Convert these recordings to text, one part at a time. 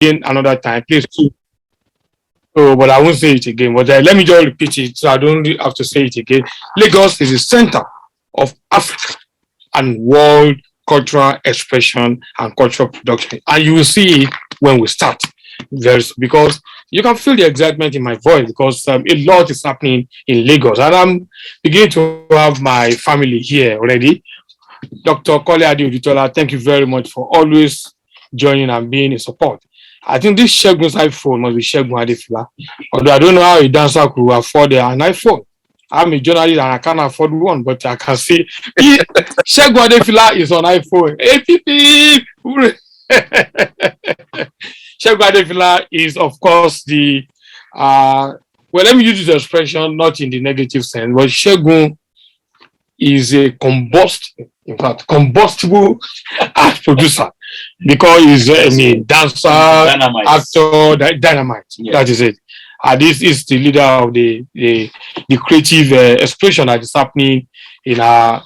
again another time, please. Oh, but I won't say it again. But let me just repeat it so I don't have to say it again. Lagos is the center of Africa and world cultural expression and cultural production. And you will see it when we start. Because you can feel the excitement in my voice because a lot is happening in Lagos. And I'm beginning to have my family here already. Dr. Kole Adeoditola, thank you very much for always joining and being in support. I think this Segun's iPhone must be Segun Adefila. Although I don't know how a dancer could afford an iPhone. I'm a journalist and I can't afford one, but I can see Segun Adefila is on iPhone. Segun Adefila is, of course, the well, let me use this expression not in the negative sense, but Segun is a combustible art producer because he's a dancer, actor, dynamite. Yeah. That is it. This is the leader of the creative expression that is happening in our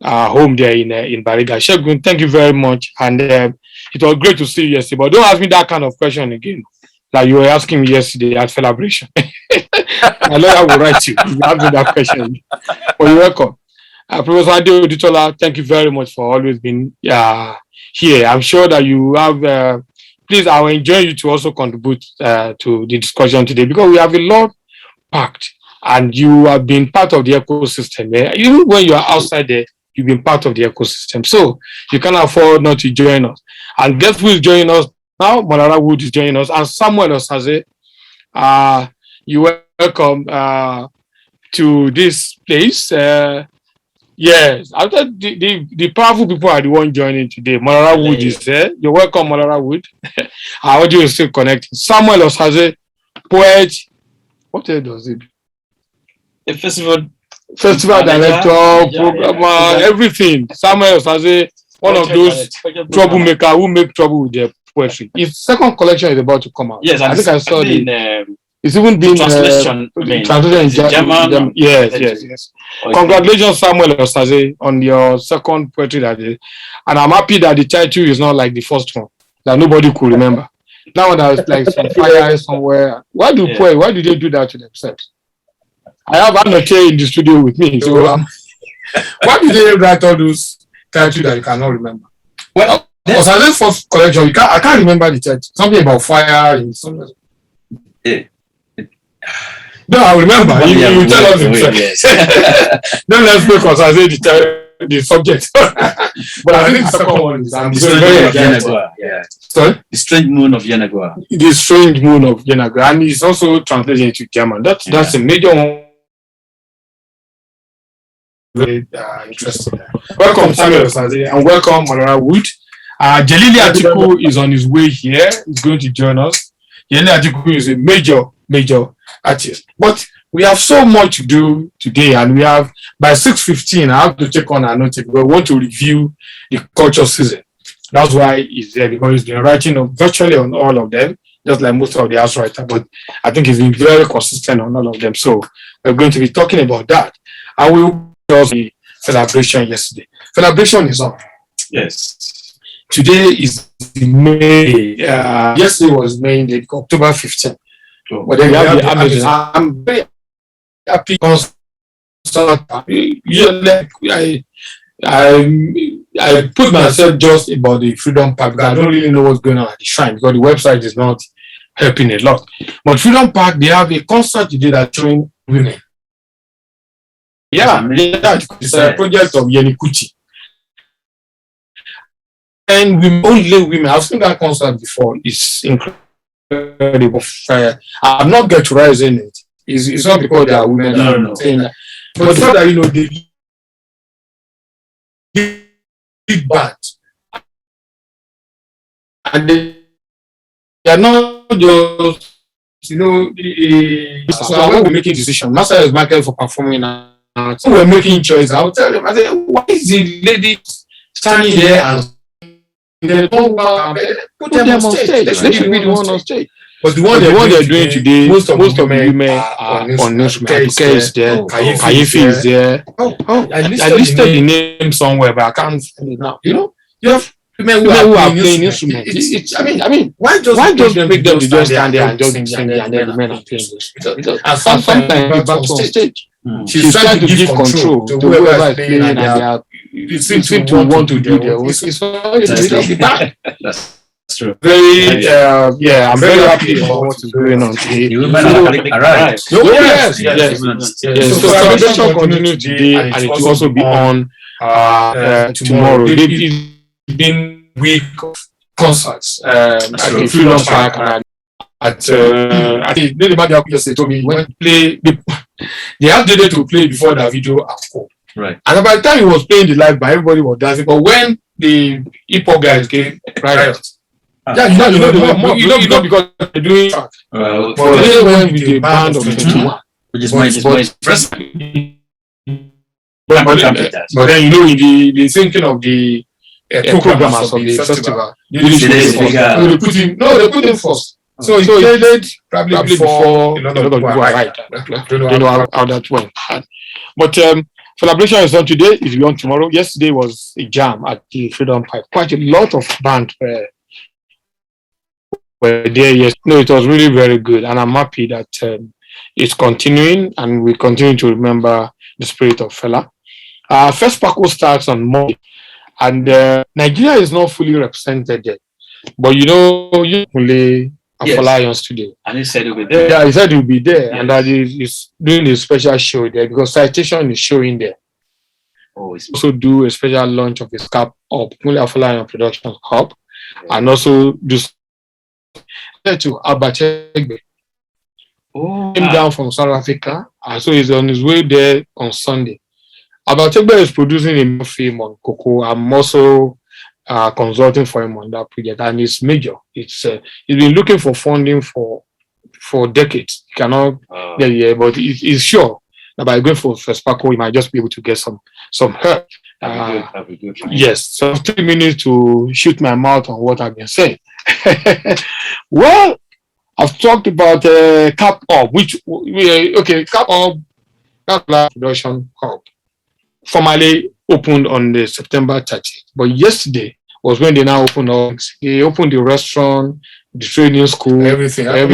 home there in Bariga. Segun, thank you very much, and it was great to see you yesterday. But don't ask me that kind of question again, like you were asking me yesterday at Celebration. My lawyer will write you. You ask me that question. Well, you're welcome. Professor Adeoditola, thank you very much for always being here. I'm sure that you have, please, I will enjoy you to also contribute to the discussion today because we have a lot packed and you have been part of the ecosystem. Even when you are outside there, you've been part of the ecosystem. So you cannot afford not to join us. And guess who is joining us now? Malara Wood is joining us. And Samuel Osaze, you welcome to this place. Yes, after the powerful people are the one joining today. Malara Wood is there. You're welcome, Malara Wood. Our audio is still connected. Samuel Osaze, poet. What else does it? A festival director, programmer, everything. Samuel Osaze, one of those troublemakers who make trouble with their poetry. His second collection is about to come out. Yes, I think I saw it's even been translation in German. Yes. Okay. Congratulations, Samuel Osaze, on your second poetry that day. And I'm happy that the title is not like the first one that nobody could remember. Now there's like some fire somewhere. Why do they do that to themselves? I have Anoche in the studio with me. So why do they write all those titles that you cannot remember? Well, Osaze's first collection, I can't remember the title. Something about fire and something. No, I remember. You tell us himself. Yes. Then let's make Osaze the subject. But I think the second one is The Strange Moon of Yenagoa. Yeah. Sorry? The Strange Moon of Yenagoa. The Strange Moon of Yenagoa. And it's also translated into German. That's a major one. Very interesting. Welcome, Samuel Osaze, and welcome, Malara Wood. JELILI ATIKU is on his way here. He's going to join us. JELILI ATIKU is a major artist. But we have so much to do today, and we have by 6:15. I have to take on our note. We want to review the culture season. That's why he's there, because he's been writing virtually on all of them, just like most of the house writers. But I think he's been very consistent on all of them. So we're going to be talking about that, and we will also the celebration yesterday. Celebration is on. Yes. Today is May. Yesterday was May, October 15th. But then we have the Amazon. I'm very happy because I put myself just about the Freedom Park because I don't really know what's going on at the shrine because the website is not helping a lot. But Freedom Park, they have a concert today that's showing women. Yeah, it's a project of Yeni Kuti. And only women, I've seen that concert before. It's incredible. I'm not ghettoizing it. It's not because there are women. No. But it's not that, they big band. And they are not just, so when we're making decisions, Master is market for performing art. So we're making choices. I'll tell them, I say, why is the lady standing there and they don't put them on stage? They should be the one on stage. But the one they're doing today, most of the women are on instrument. Aduke is there, Kayefi is there. I listed the name somewhere, but I can't find it now. You have women who are playing instruments. I mean, why just make them to just stand there and just sing and then the men are playing this? And sometimes back on stage, she's trying to give control to whoever is playing, and they are seem to want to do their own. That's true. Very, I'm very happy for what is going on today. The women are arrived. Yes. So celebration continues today, and it will also be on tomorrow. It's been week of concerts at the Freedom Park and at the Madiaku just told me when play they have dated to play before the video ATIKU. Right. And by the time he was playing the live band, everybody was dancing. But when the hip hop guys came, right? Yeah, you know because they're doing track. But they went with the band of 21, which is my impressive. But then you know, in the thinking of the programmers of the festival, they put him first. So he played probably before a lot of people arrived. I don't know how that went. But celebration is on today, is on tomorrow. Yesterday was a jam at the Freedom Park. Quite a lot of bands were there. Yes, no, it was really very good, and I'm happy that it's continuing, and we continue to remember the spirit of Fela. First Paco starts on Monday, and Nigeria is not fully represented yet. But you know, you only Afolayan's today. And he said he'll be there. Yeah, he said he'll be there, and that he's doing a special show there because Citation is showing there. Also do a special launch of his cap up, Mule Afolayan Production Hub, and also do to Abategbe. Came down from South Africa, and so he's on his way there on Sunday. Abategbe is producing a film on cocoa. I'm also consulting for him on that project, and it's major. It's he's been looking for funding for decades. He cannot get here, but he's sure that by going for First Paco, he might just be able to get some help. That'd be good. Yes, so 3 minutes to shoot my mouth on what I've been saying. Well, I've talked about Cap Hub, Cap Hub, Cap Production Hub, formally opened on the September 30th. But yesterday was when they now opened up. They opened the restaurant, the training school, everything. I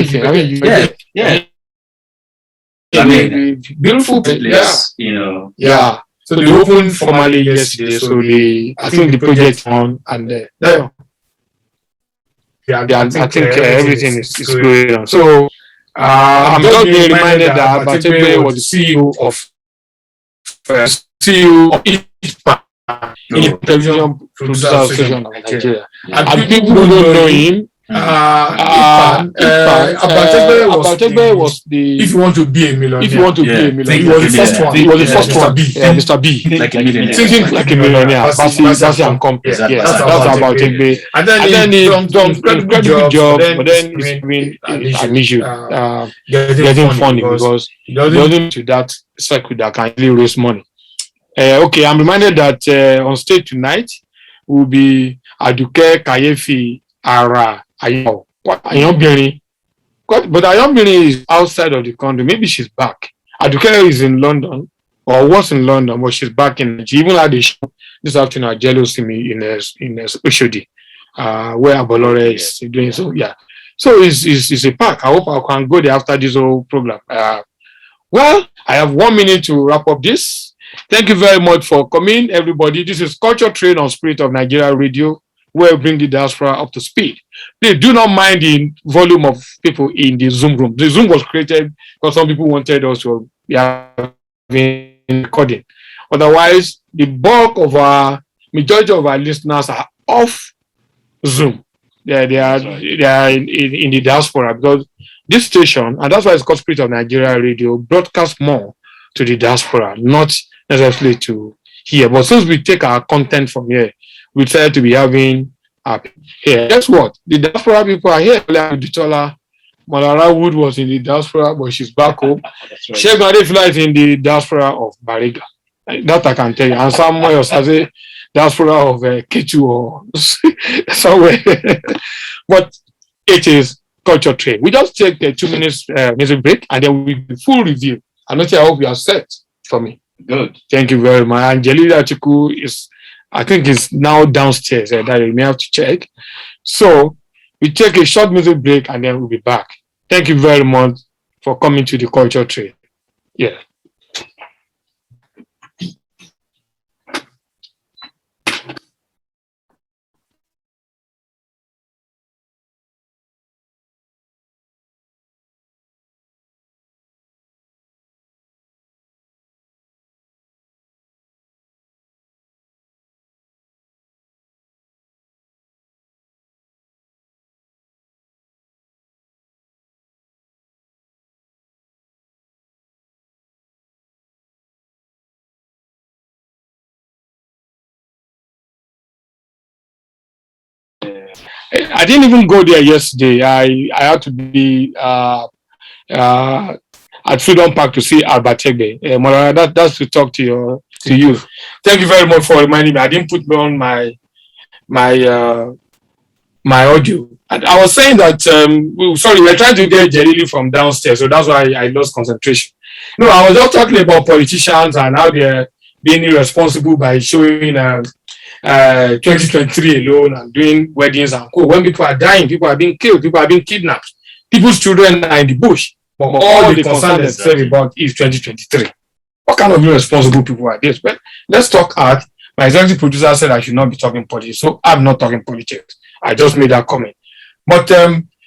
mean, beautiful place. You know. Yeah. So they opened formally yesterday. So I think the project on and I think everything is going on. So I'm just being reminded that Abategbe was the CEO of in the television producer association of Nigeria. And people who don't know him, Abategbe was the. If you want to be a millionaire, he was the first one. He was the first one. Mr. B. Like a millionaire. Thinking like a millionaire. Basi and company. Yes, that's Abategbe. And then he done incredible job. But then he's been an issue getting funding because he doesn't to that circuit that can really raise money. Okay, I'm reminded that on stage tonight will be Aduke Kayefi Ara Ayo. But Ayombiri is outside of the country. Maybe she's back. Aduke is in London or was in London, but she's back in Nigeria. She even had a show this afternoon at Jealousy in a special day where Abolore is doing so. Yeah. So it's a pack. I hope I can go there after this whole program. Well, I have 1 minute to wrap up this. Thank you very much for coming, everybody. This is Culture Train on Spirit of Nigeria Radio, where we bring the diaspora up to speed. Please do not mind the volume of people in the Zoom room. The Zoom was created because some people wanted us to be having recording. Otherwise, the majority of our listeners are off Zoom. They are in the diaspora because this station, and that's why it's called Spirit of Nigeria Radio, broadcasts more to the diaspora, not necessarily to here. But since we take our content from here, we try to be having here. Guess what? The diaspora people are here. Malara Wood was in the diaspora, but she's back home. Shegun Adefila is in the diaspora of Bariga. That I can tell you. And someone else has a diaspora of Ketu or somewhere. But it is Culture Train. We just take a 2 minutes music break, and then we'll be full review. And I hope you are set for me. Good. Thank you very much. And JELILI ATIKU is I think it's now downstairs that you may have to check. So we take a short music break and then we'll be back. Thank you very much for coming to the culture trade. Yeah. I didn't even go there yesterday. I had to be at Freedom Park to see Albert Tegbe. That's to talk to you. Thank you very much for reminding me. I didn't put me on my audio. And I was saying that we're trying to get Jelili from downstairs, so that's why I lost concentration. No, I was just talking about politicians and how they're being irresponsible by showing 2023 alone and doing weddings and cool. When people are dying, people are being killed, people are being kidnapped, people's children are in the bush. But all they concern themselves about is 2023. What kind of irresponsible people are this? Well, let's talk art. My executive producer said I should not be talking politics, so I'm not talking politics. I just made that comment. But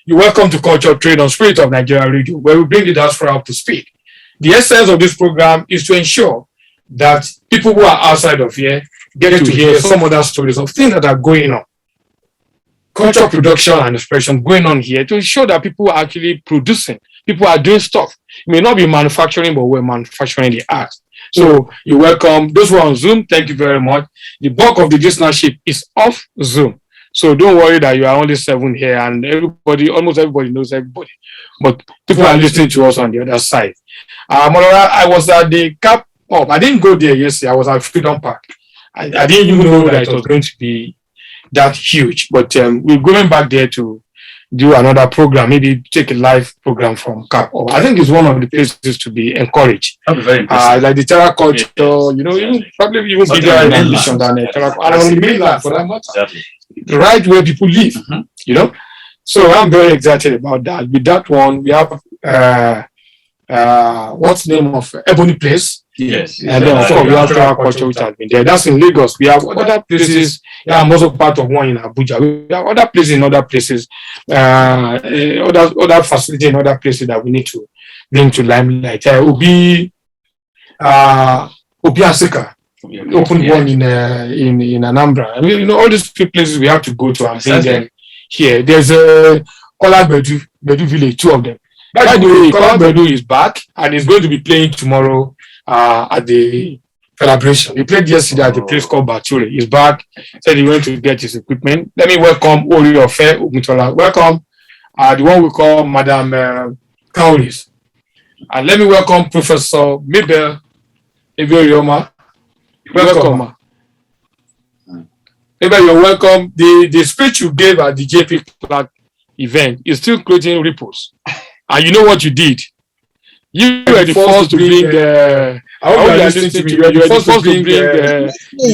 you're welcome to Culture Trade on Spirit of Nigeria Radio, where we bring the diaspora up to speed. The essence of this program is to ensure that people who are outside of here get to hear some other stories of things that are going on. Culture production and expression going on here to ensure that people are actually producing. People are doing stuff. It may not be manufacturing, but we're manufacturing the art. So you're welcome. Those who are on Zoom, thank you very much. The bulk of the listenership is off Zoom. So don't worry that you are only 7 here and almost everybody knows everybody. But people are listening to us on the other side. I was at the Cap Up. I didn't go there yesterday. I was at Freedom Park. I didn't even know that it was going to be that huge. But we're going back there to do another program, maybe take a live program from Cap Up. I think it's one of the places to be encouraged. Like the Terra culture, probably even bigger in ambition than the Terra culture. And on the mainland for that matter. Exactly. Right where people live, So I'm very excited about that. With that one, we have what's the name of Ebony Place? Yes. And then of course we have Terra culture, which has been there. That's in Lagos. We have other places. I'm also part of one in Abuja. We have other places in other places, other facilities in other places that we need to bring to limelight. Obi Asika. Open one in Anambra. I mean, all these places we have to go to and bring them here. There's a Kola Bedu village, 2 of them. By the way, Kola Bedu is back and is going to be playing tomorrow at the celebration. He played yesterday at a place called Bature. He's back. Said he went to get his equipment. Let me welcome Oriofe Oguntola. Welcome the one we call Madam Kauris. And let me welcome Professor Mabel Everioma. Welcome. Maybe you're welcome. The speech you gave at the JP Clark event is still creating ripples. And you know what you did? You were the first to bring I hope you are listening to me. You were the first to bring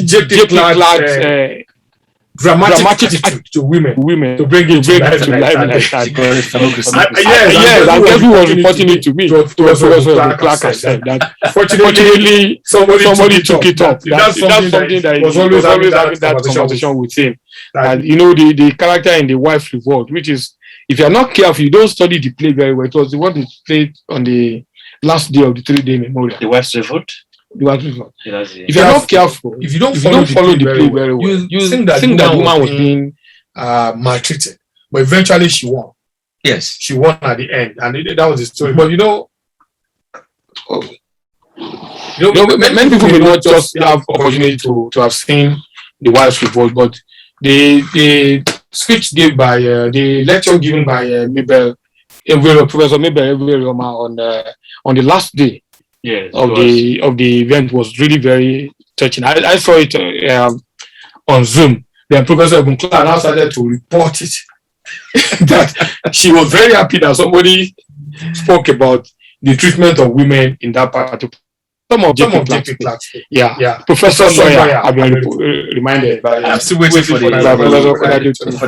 JP Clark's dramatic attitude to women to bring it to life like that. Yes, and Kevin was reporting it to me. Clark has said that. Fortunately, somebody took it up. That's something that was always having that conversation with him. And the character in The Wife Revolt, which is, if you're not careful, you don't study the play very well. It was the one that played on the last day of the 3-day memorial. The Wife's Revolt? If you're not careful, if you don't follow the play very well, you think that the woman was being maltreated. But eventually she won. Yes. She won at the end. And that was the story. But many people may not just have opportunity to have seen The Wife's Revolt, but the speech given by the lecture given by Professor Mabel Everioma on the last day of the event was really very touching. I saw it on Zoom. Then Professor Oguntola now started to report it that she was very happy that somebody spoke about the treatment of women in that particular some of JP Clark's. Yeah. Professor Sawyer, I've been reminded. I'm still waiting for the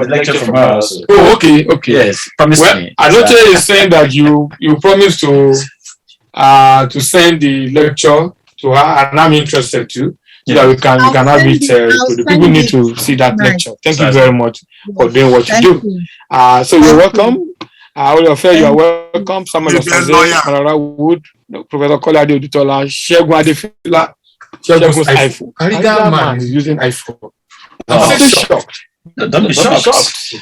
lecture from her also. Oh, okay. Yes, promise me. Anoche is saying that you promised to send the lecture to her, and I'm interested too. So that we can have it. The people need to see that lecture. Thank you very much for doing what you do. So you're welcome. All your friends, you are welcome. Samuel Osaze, Marara Wood, Professor Kolade Odutola, Shegun Adefila, Shegun's iPhone. That man is using iPhone. I'm so shocked. No, don't be shocked.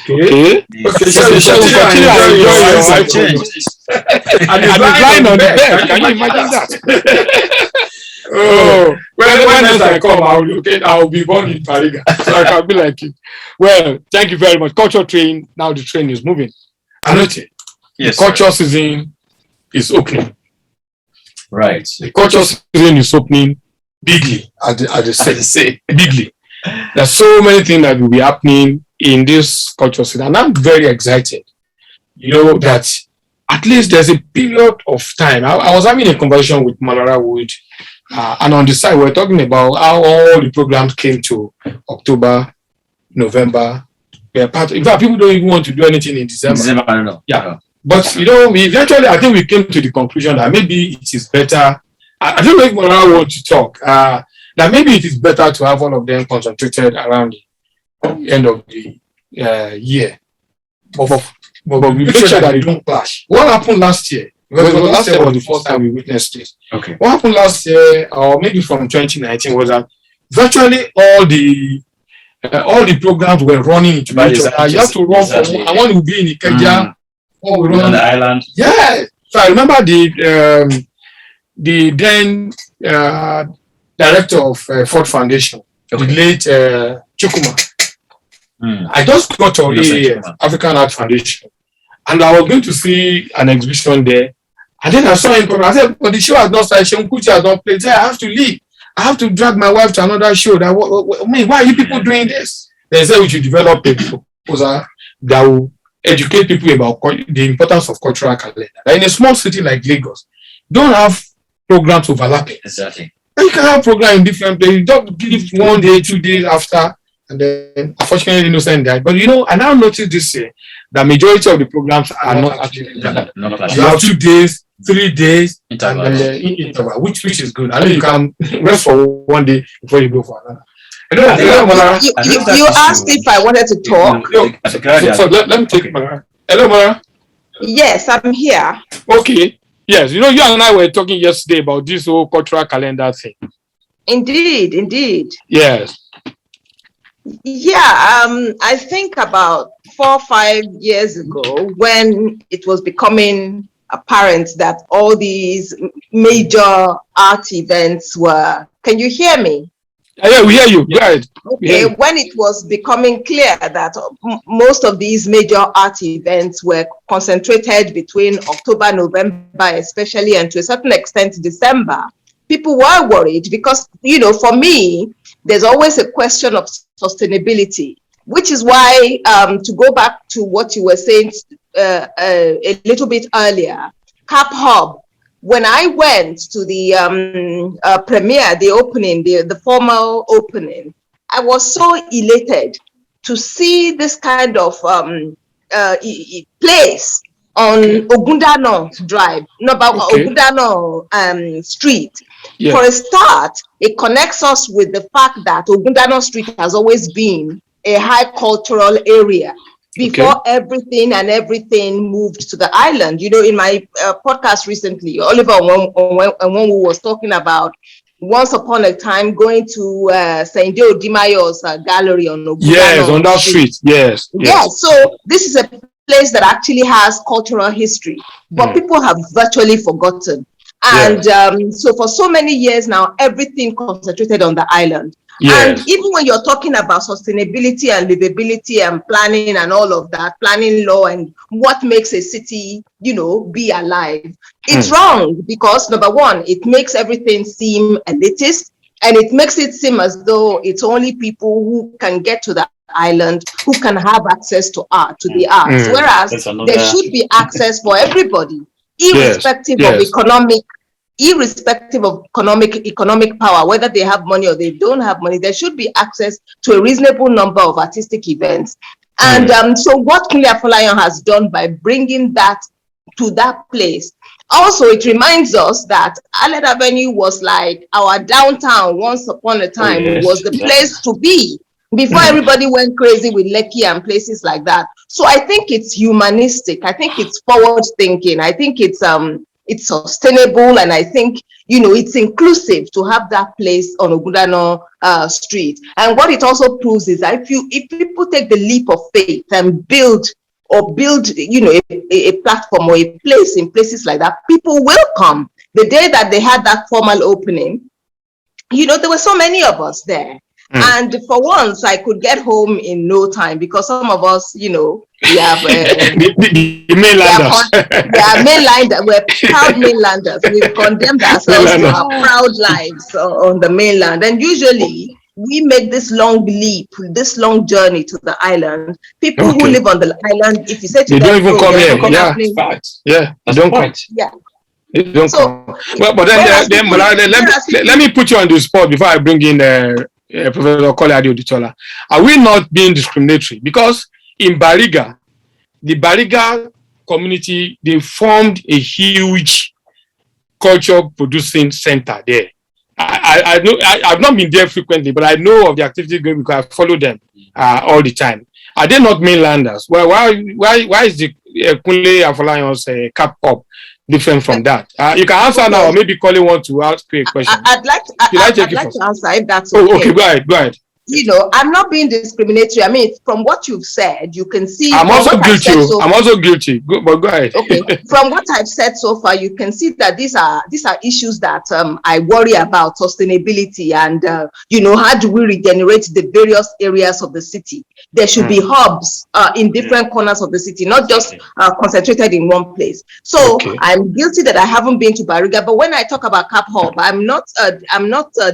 Okay. So you should continue to enjoy your iPhone. And he's lying on the bed. Can you imagine that? Oh, when else I come, I'll be born in Pariga. So I can be like it. Well, thank you very much. Culture train, now the train is moving. Anoche, yes, the culture season is opening. Right. The culture season is opening bigly, as they say. Bigly. There's so many things that will be happening in this culture season. And I'm very excited. You know, that at least there's a period of time. I was having a conversation with Manara Wood. And on the side, we're talking about how all the programs came to October, November. In fact, people don't even want to do anything in December. I don't know. Yeah. But, you know, eventually, I think we came to the conclusion that maybe it is better. I don't know if Manara wants to talk. That maybe it is better to have all of them concentrated around the end of the year. But we make sure that they don't clash. What happened last year? Because last year was the first time we witnessed this. Okay. What happened last year, or maybe from 2019, was that virtually all the programs were running into each other. You have to run from one. I want to be in Ikeja. On the island. Yeah. So I remember the then director of Ford Foundation, the late Chukuma. I just got to African Art Foundation, and I was going to see an exhibition there. And then I saw him come. I said, "But the show has not started. Seun Kuti has not played. I have to leave. I have to drag my wife to another show. Why are you people doing this?" They said we should develop a proposal that will educate people about the importance of cultural calendar. Like in a small city like Lagos, don't have programs overlapping. Exactly. And you can have programs in different places. You don't give 1 day, 2 days after, and then unfortunately innocent died. But you know, I now noticed this year the majority of the programs are not actually that. You have 2 days, 3 days, interval. And then interval, which is good. I know you can rest for 1 day before you go for another. You asked if I wanted to talk. So let me take Mara. Hello, Mara. Yes, I'm here. Okay. Yes, you know, you and I were talking yesterday about this whole cultural calendar thing. Indeed. Yes. Yeah, I think about 4 or 5 years ago, when it was becoming apparent that all these major art events were. Can you hear me? Yeah, we hear you. Go ahead. Okay, when it was becoming clear that most of these major art events were concentrated between October, November, especially, and to a certain extent, December, people were worried because, you know, for me, there's always a question of sustainability, which is why, to go back to what you were saying a little bit earlier, Cap Hub, when I went to the premiere, the opening, the formal opening, I was so elated to see this kind of place on Ogundano Drive, Ogundano Street. Yeah. For a start, it connects us with the fact that Ogundano Street has always been a high cultural area before everything moved to the island. You know, in my podcast recently, Oliver Onwonwu was talking about once upon a time going to St. Joe Dimayo's gallery on Ogundano. Yes, on that street. Yes. So this is a place that actually has cultural history, but people have virtually forgotten. And so for so many years now, everything concentrated on the island. Yes. And even when you're talking about sustainability and livability and planning and all of that, planning law and what makes a city, you know, be alive, it's wrong because, number one, it makes everything seem elitist, and it makes it seem as though it's only people who can get to the island who can have access to art, to the arts, whereas there should be access for everybody, irrespective of economic irrespective of economic power, whether they have money or they don't have money, there should be access to a reasonable number of artistic events. And so what Kunle Afolayan has done by bringing that to that place, also it reminds us that Aled Avenue was like our downtown once upon a time. Was the place to be before everybody went crazy with Lekki and places like that. So I think it's humanistic. I think it's forward thinking. I think it's sustainable, and I think, you know, it's inclusive to have that place on Ogundano Street. And what it also proves is that if people take the leap of faith and build, you know, a platform or a place in places like that, people will come. The day that they had that formal opening, you know, there were so many of us there. And for once, I could get home in no time, because some of us, you know, we have the mainlanders. We're proud mainlanders. We've condemned ourselves to our proud lives on the mainland. And usually we make this long leap, this long journey to the island. People who live on the island, if you say to they them, don't even come here. Yeah, they don't come. Yeah. They don't come. Well, but then let me put you on the spot before I bring in Professor Kole Adeodutola. Are we not being discriminatory? Because in Bariga, the Bariga community, they formed a huge culture producing center there. I know I've not been there frequently, but I know of the activity going because I follow them all the time. Are they not mainlanders? Well, why is the Kunle Afolayan's cap up different from that? You can answer now, or maybe Kole want to ask you a question. I'd like to answer if that's okay. Oh, okay, go ahead. You know, I'm not being discriminatory. I mean, from what you've said, you can see. I'm also guilty. But go ahead. Okay. From what I've said so far, you can see that these are issues that I worry about: sustainability and you know, how do we regenerate the various areas of the city? There should be hubs in different corners of the city, not just concentrated in one place. So I'm guilty that I haven't been to Bariga. But when I talk about Cap Hub, I'm not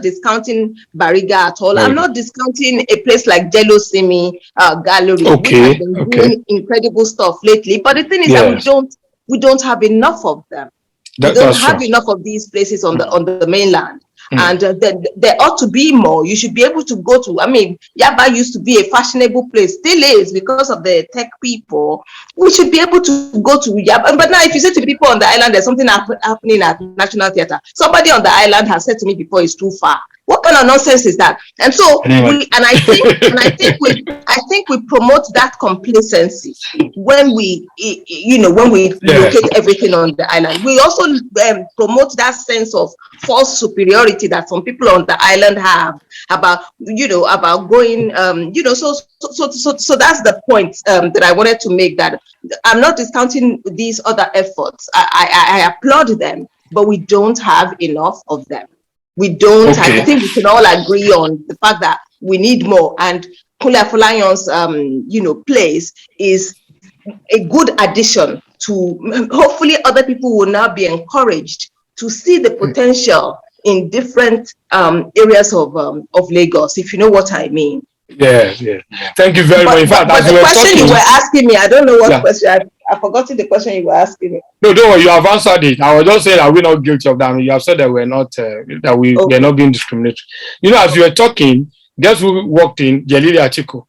discounting Bariga at all. I'm not discounting a place like JELILI Gallery, which has been doing incredible stuff lately. But the thing is that we don't have enough of them. We don't have enough of these places on the mainland. And there ought to be more. You should be able to go to, I mean, Yaba used to be a fashionable place, still is, because of the tech people. We should be able to go to Yaba. But now if you say to people on the island, there's something happening at National Theatre, somebody on the island has said to me before, it's too far. What kind of nonsense is that? And so I think we promote that complacency when we locate everything on the island. We also promote that sense of false superiority that some people on the island have about going so that's the point that I wanted to make, that I'm not discounting these other efforts. I applaud them, but we don't have enough of them. We don't. I think we can all agree on the fact that we need more. And Kunle Afolayan's, place is a good addition to. Hopefully, other people will now be encouraged to see the potential in different areas of Lagos, if you know what I mean. Yeah. Thank you very much. In fact, but the question you were asking me, I don't know what question. I've forgotten the question you were asking me. No, don't worry, you have answered it. I was just saying that we're not guilty of that. You have said that we're not we're not being discriminatory. You know, as you were talking, guess who walked in? JELILI ATIKU,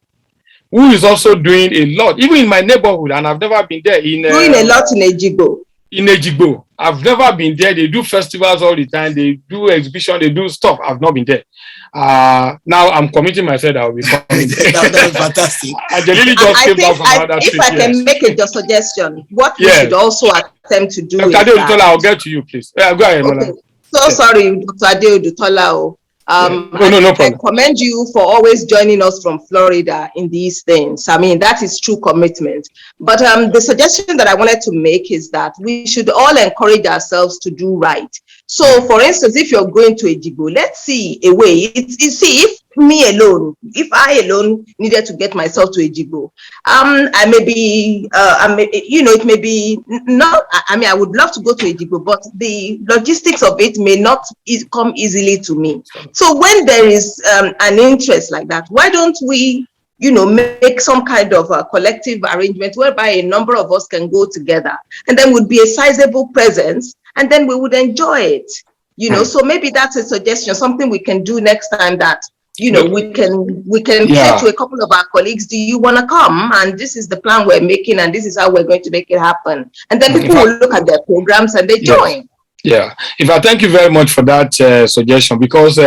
who is also doing a lot, even in my neighborhood, and I've never been there. Doing a lot in Ejigbo. In Ejigbo, I've never been there. They do festivals all the time. They do exhibition. They do stuff. I've not been there. Now I'm committing myself that I'll be coming there. That's fantastic. JELILI just came back from another trip. If I can make a suggestion, what we should also attempt to do is that, I'll get to you, please. Go ahead, okay. Sorry, Dr. Adeodutola. No problem. I commend you for always joining us from Florida in these things. I mean, that is true commitment. But the suggestion that I wanted to make is that we should all encourage ourselves to do right. So, for instance, if you're going to Ejigbo, let's see a way. If I alone needed to get myself to Ejigbo, it may be not. I mean, I would love to go to Ejigbo, but the logistics of it may not come easily to me. So when there is an interest like that, why don't we make some kind of a collective arrangement whereby a number of us can go together, and then would be a sizable presence, and then we would enjoy it. So maybe that's a suggestion, something we can do next time, that we can say to a couple of our colleagues, do you want to come? And this is the plan we're making, and this is how we're going to make it happen. And then people will look at their programs and they join. Yeah. In fact, thank you very much for that suggestion, because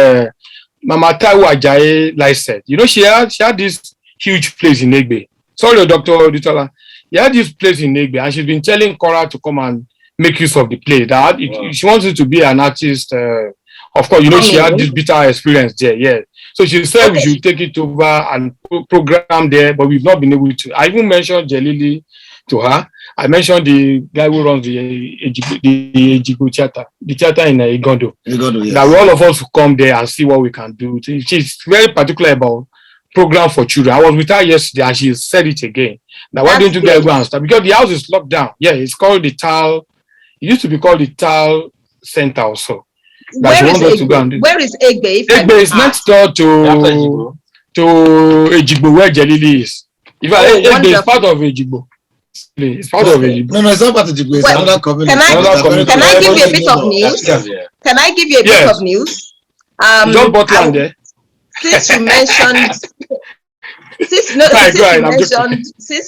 Mama Taiwo Ajayi, like said, she had this huge place in Egbe. Sorry, Dr. Dutola. He had this place in Egbe, and she's been telling Cora to come and make use of the place. That she wanted to be an artist. Of course, she had this bitter experience there. Yeah. So she said we should take it over and program there, but we've not been able to. I even mentioned JELILI to her. I mentioned the guy who runs the ATIKU chapter, the chapter in Igondo. Yes. That all of us will come there and see what we can do. She's very particular about program for children. I was with her yesterday and she said it again. Now, why don't you guys go and start? Because the house is locked down. Yeah, it's called the TAL. It used to be called the TAL Center also. Where is Egbe? Where is Egbe? Egbe is next door to Ejigbo, where JELILI is. Egbe is part of Ejigbo. It's part of Ejigbo. No, it's not part of Ejigbo. It's another community. Can I give you a bit of news? Can I give you a bit of news? John Butland there. Since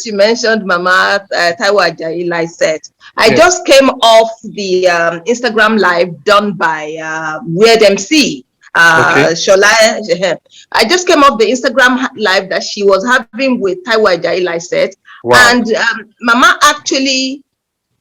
you mentioned Mama Taiwo Ajayi, like said, I just came off the Instagram live done by Weird MC. Shola. I just came off the Instagram live that she was having with Taiwo Ajayi, like said, and Mama actually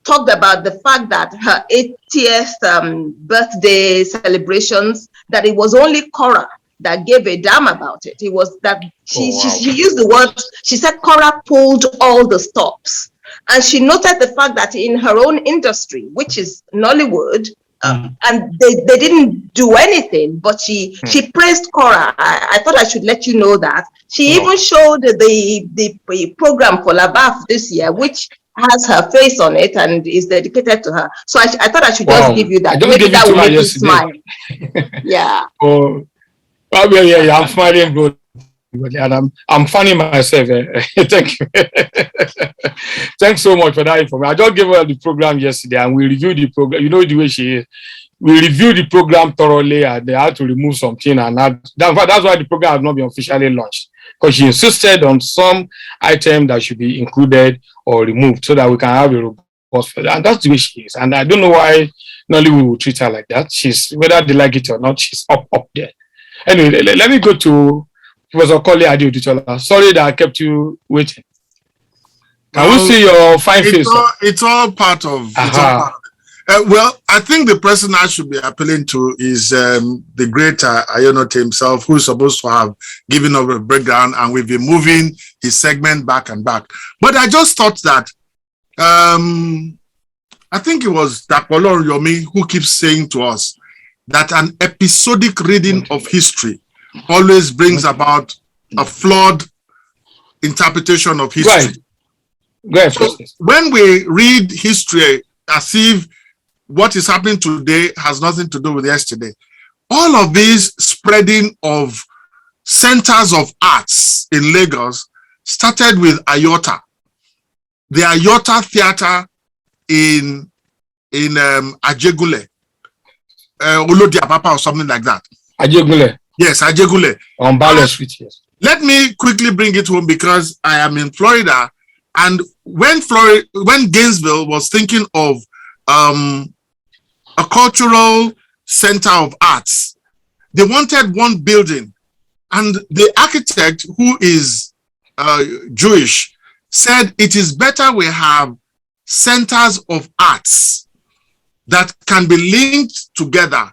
talked about the fact that her 80th birthday celebrations, that it was only Cora that gave a damn about it. It was that she used the word, she said Cora pulled all the stops. And she noted the fact that in her own industry, which is Nollywood, and they didn't do anything, but she praised Cora. I thought I should let you know that. She even showed the program for Labaf this year, which has her face on it and is dedicated to her. So I thought I should just give you that. Maybe that will make you smile. Yeah. Yeah, I'm smiling, bro. And I'm funny myself. Thank you. Thanks so much for that information. I just gave her the program yesterday, and we reviewed the program. You know the way she is. We reviewed the program thoroughly, and they had to remove something, and that's why the program has not been officially launched, because she insisted on some item that should be included or removed so that we can have a robust. And that's the way she is. And I don't know why Nollywood will treat her like that. She's, whether they like it or not, she's up there. Anyway, let me go to Professor Kole Adeodutola. Sorry that I kept you waiting. Can we see your fine face? It's all part of. Well, I think the person I should be appealing to is the great Ayonot himself, who is supposed to have given us a breakdown, and we've been moving his segment back and back. But I just thought that I think it was Dakpolo Yomi who keeps saying to us that an episodic reading of history always brings about a flawed interpretation of history. Right. So when we read history as if what is happening today has nothing to do with yesterday, all of this spreading of centers of arts in Lagos started with Ayota, the Ayota Theatre in Ajegule, Olodiapapa or something like that. Ajegule. Yes, Ajegule. On Balo Street, yes. Let me quickly bring it home, because I am in Florida, and when Gainesville was thinking of a cultural center of arts, they wanted one building, and the architect, who is Jewish, said it is better we have centers of arts that can be linked together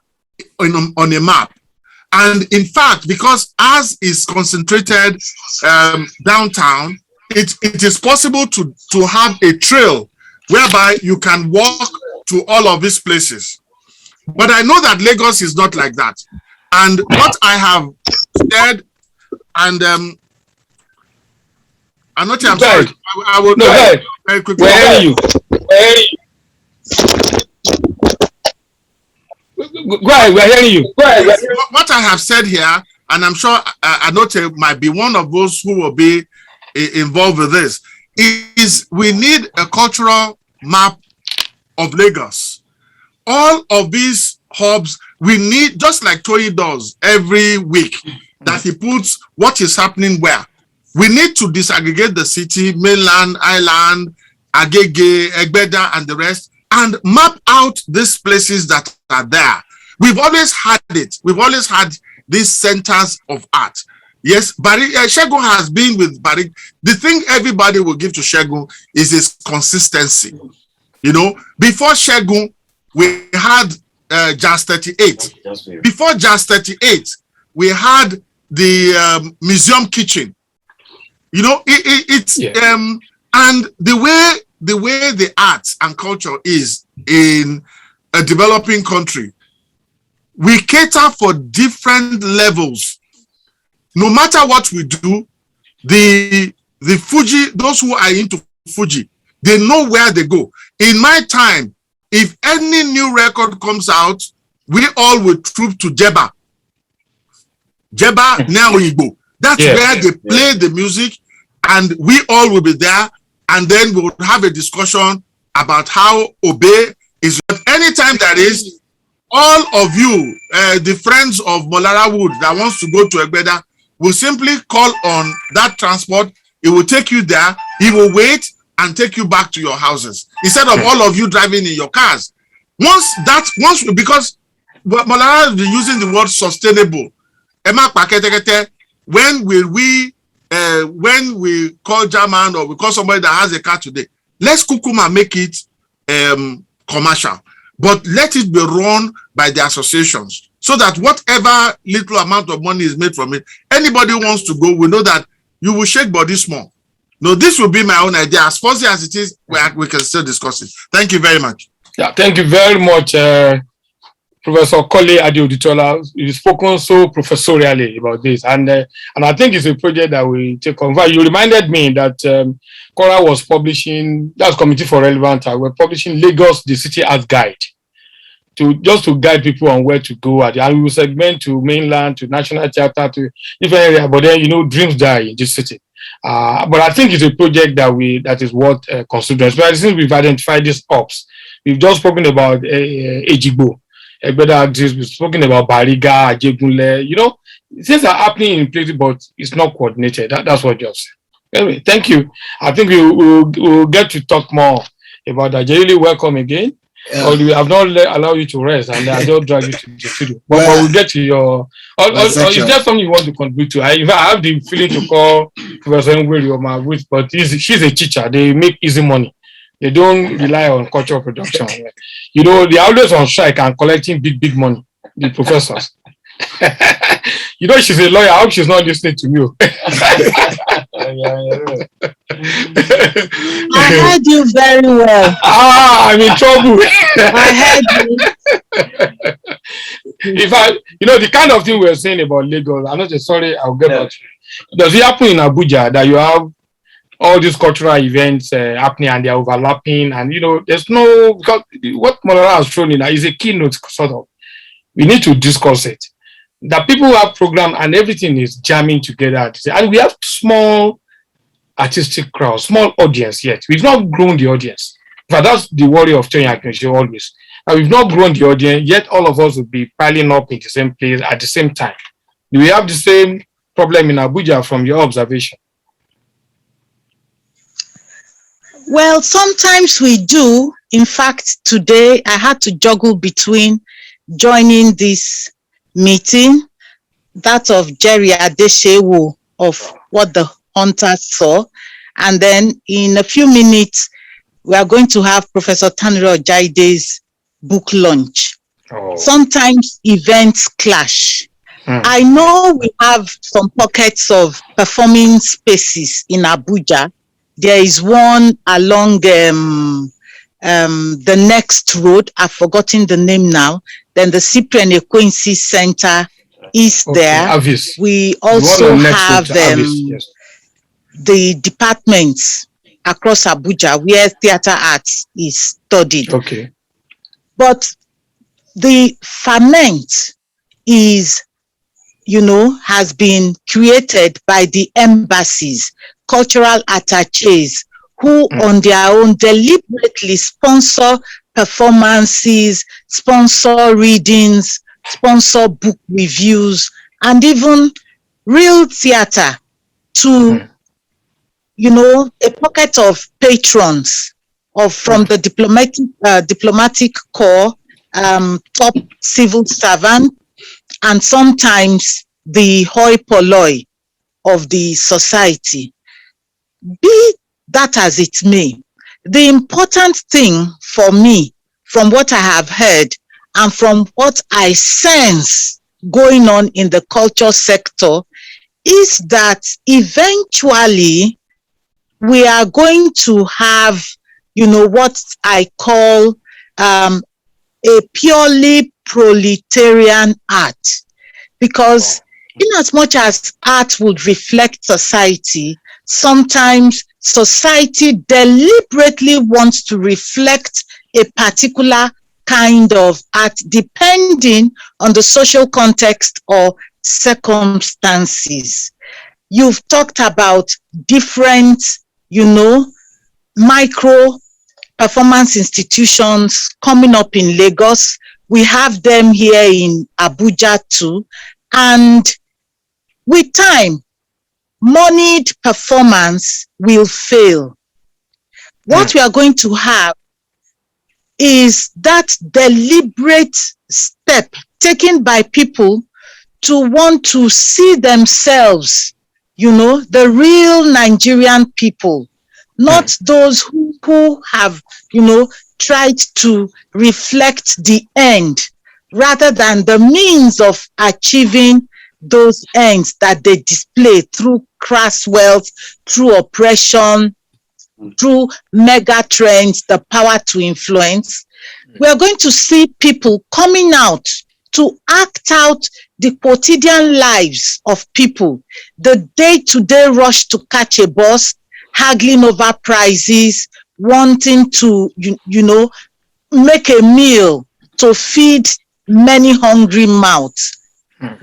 on a map. And in fact, because ours is concentrated downtown, it is possible to have a trail whereby you can walk to all of these places. But I know that Lagos is not like that. And what I have said, and I'm sorry, I will very quickly. Where are you? Go ahead, we're hearing you. What I have said here, and I'm sure Anote might be one of those who will be involved with this, is we need a cultural map of Lagos. All of these hubs, we need, just like Toyi does every week, that he puts what is happening where. We need to disaggregate the city, mainland, island, Agege, Egbeda, and the rest, and map out these places that are there. We've always had it. We've always had these centers of art. Yes, Segun has been with Barrick. The thing everybody will give to Segun is his consistency. You know, before Segun, we had Jazz 38. Before Jazz 38, we had the museum kitchen. You know, it's and the way the arts and culture is in a developing country, we cater for different levels. No matter what we do, the Fuji, those who are into Fuji, they know where they go. In my time, if any new record comes out, we all will troop to Jeba. Jeba Neoigbo. That's where they play the music, and we all will be there, and then we'll have a discussion about how Obe is. But anytime there is, all of you, the friends of Molara Wood that wants to go to Egbeda, will simply call on that transport. It will take you there. He will wait and take you back to your houses instead of all of you driving in your cars. Because Molara is using the word sustainable. When we call German or we call somebody that has a car today, let's kukuma make it commercial, but let it be run by the associations, so that whatever little amount of money is made from it, anybody who wants to go will know that you will shake body small. No, this will be my own idea. As fuzzy as it is, we can still discuss it. Thank you very much. Yeah, thank you very much, Professor Kole Adeoditola. You've spoken so professorially about this, and I think it's a project that we take on. You reminded me that Cora was publishing, that's Committee for Relevant, we're publishing Lagos, the City Art Guide, to guide people on where to go, and we will segment to mainland, to National Theatre, to different areas. But then, you know, dreams die in this city. But I think it's a project that is worth considering. Especially since we've identified these ops. We've just spoken about Ejigbo, we've spoken about Bariga, Ajegunle. You know, things are happening in places, but it's not coordinated. That's what you're saying. Anyway, thank you. I think we'll get to talk more about that. JELILI, welcome again. Or we have not allowed you to rest, and I don't drag you to the studio. But we'll get to your. Is there something you want to contribute to? I have the feeling to call Professor Ngweri or my wit, but she's a teacher. They make easy money. They don't rely on cultural production. You know, they're always on strike and collecting big money. The professors. You know, she's a lawyer. I hope she's not listening to you. I heard you very well. I'm in trouble. I heard you. If you know, the kind of thing we're saying about Lagos, I'm not sorry, I'll get back to you. Does it happen in Abuja that you have all these cultural events happening and they're overlapping, and you know, there's no, because what Molara has thrown in is a keynote sort of. We need to discuss it. That people have program and everything is jamming together, and we have small artistic crowd, small audience yet. We've not grown the audience. But that's the worry of Tony Akinshi always. And we've not grown the audience, yet all of us will be piling up in the same place at the same time. Do we have the same problem in Abuja from your observation? Well, sometimes we do. In fact, today I had to juggle between joining this meeting, that of Jerry Adeshewu of What the Hunters Saw, and then in a few minutes we are going to have Professor Taniro Jaide's book launch. Sometimes events clash. I know we have some pockets of performing spaces in Abuja. There is one along the next road. I've forgotten the name now. Then the Cyprian Ekwensi Center is there. Obvious. We also have the departments across Abuja where theater arts is studied. Okay. But the ferment is has been created by the embassies, cultural attaches, who on their own deliberately sponsor performances, sponsor readings, sponsor book reviews, and even real theater to, a pocket of patrons from the diplomatic corps, top civil servant, and sometimes the hoi polloi of the society. Be that as it may, the important thing for me, from what I have heard and from what I sense going on in the culture sector, is that eventually we are going to have, what I call a purely proletarian art. Because in as much as art would reflect society, sometimes society deliberately wants to reflect a particular kind of art depending on the social context or circumstances. You've talked about different, micro performance institutions coming up in Lagos. We have them here in Abuja too. And with time, moneyed performance will fail. What we are going to have is that deliberate step taken by people to want to see themselves, the real Nigerian people, not those who have, tried to reflect the end rather than the means of achieving those ends that they display through crass wealth, through oppression, through mega trends, the power to influence. We are going to see people coming out to act out the quotidian lives of people, the day-to-day rush to catch a bus, haggling over prices, wanting to, make a meal to feed many hungry mouths.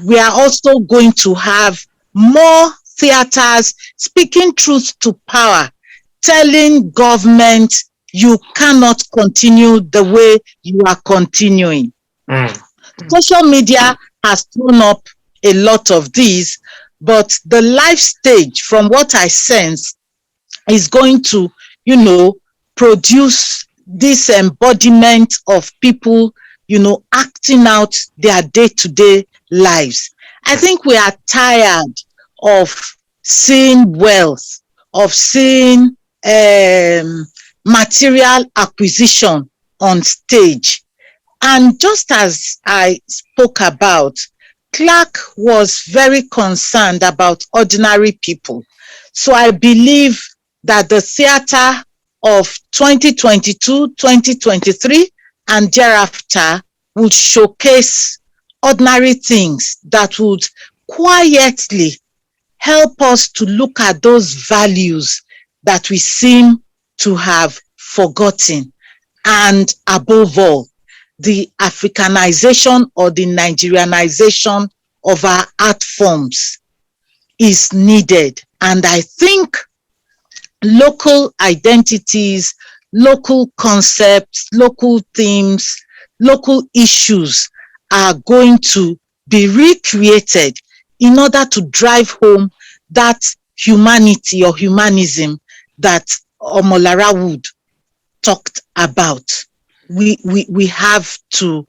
We are also going to have more theaters speaking truth to power, telling government you cannot continue the way you are continuing. Social media has thrown up a lot of these, but the life stage, from what I sense, is going to, produce this embodiment of people, acting out their day-to-day lives. I think we are tired of seeing wealth, of seeing material acquisition on stage. And just as I spoke about, Clark was very concerned about ordinary people. So I believe that the theater of 2022, 2023, and thereafter would showcase ordinary things that would quietly help us to look at those values that we seem to have forgotten. And above all, the Africanization or the Nigerianization of our art forms is needed. And I think local identities, local concepts, local themes, local issues are going to be recreated in order to drive home that humanity or humanism that Omolara Wood talked about. We have to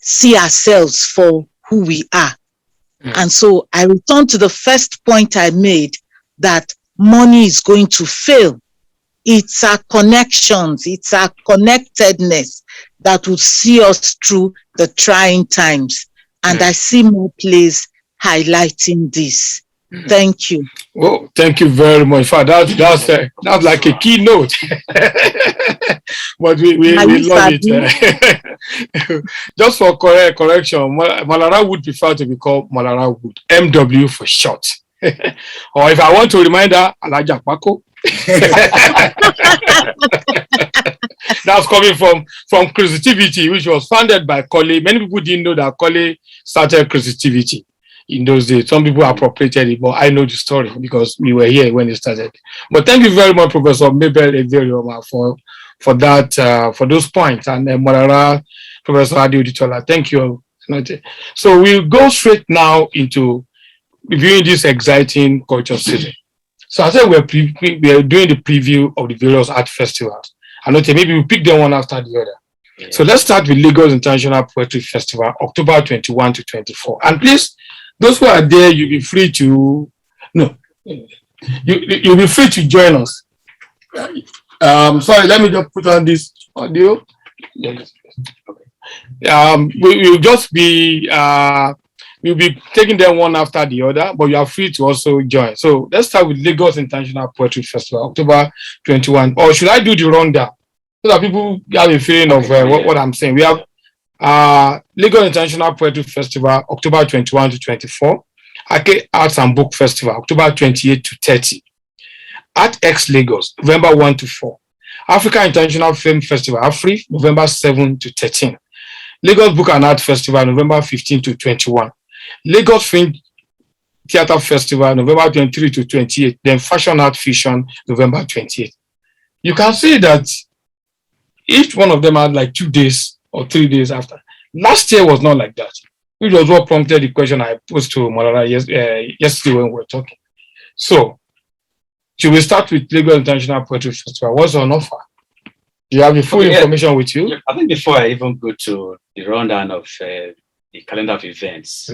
see ourselves for who we are. And so I return to the first point I made, that money is going to fail. It's our connections, it's our connectedness that will see us through the trying times. And I see more plays highlighting this. Thank you. Well, thank you very much. For that's like a keynote. But we love it. Just for correction, Molara would prefer to be called Molara Wood, MW for short. Or if I want to remind her, Alaja Pako. That's coming from Creativity, which was founded by Kole. Many people didn't know that Kole started Creativity. in those days. Some people appropriated it, but I know the story because we were here when it started. But thank you very much, Professor Mabel Everioma, for that, for those points, and Morara, Professor Adioditola. Thank you. So we'll go straight now into reviewing this exciting culture season. So I said we are doing the preview of the various art festivals. And maybe we pick them one after the other. Yeah. So let's start with Lagos International Poetry Festival, October 21 to 24. And please, those who are there, you'll be free to you'll be free to join us. Sorry, let me just put on this audio. Yes. Okay. We'll just be we'll be taking them one after the other, but you are free to also join. So let's start with Lagos International Poetry Festival, October 21. Or should I do the rundown so that people have a feeling of what I'm saying? We have Lagos International Poetry Festival, October 21 to 24. Ake Arts and Book Festival, October 28 to 30. Art X Lagos, November 1 to 4. Africa International Film Festival, AFRI, November 7 to 13. Lagos Book and Art Festival, November 15 to 21. Lagos Film Theatre Festival, November 23 to 28. Then Fashion Art Fusion, November 28. You can see that each one of them had like 2 days or 3 days after. Last year was not like that, which was what prompted the question I posed to Morara yesterday when we were talking. So, should we start with Lagos International Poetry Festival? What's on offer? Do you have the full information with you? I think before I even go to the rundown of the calendar of events,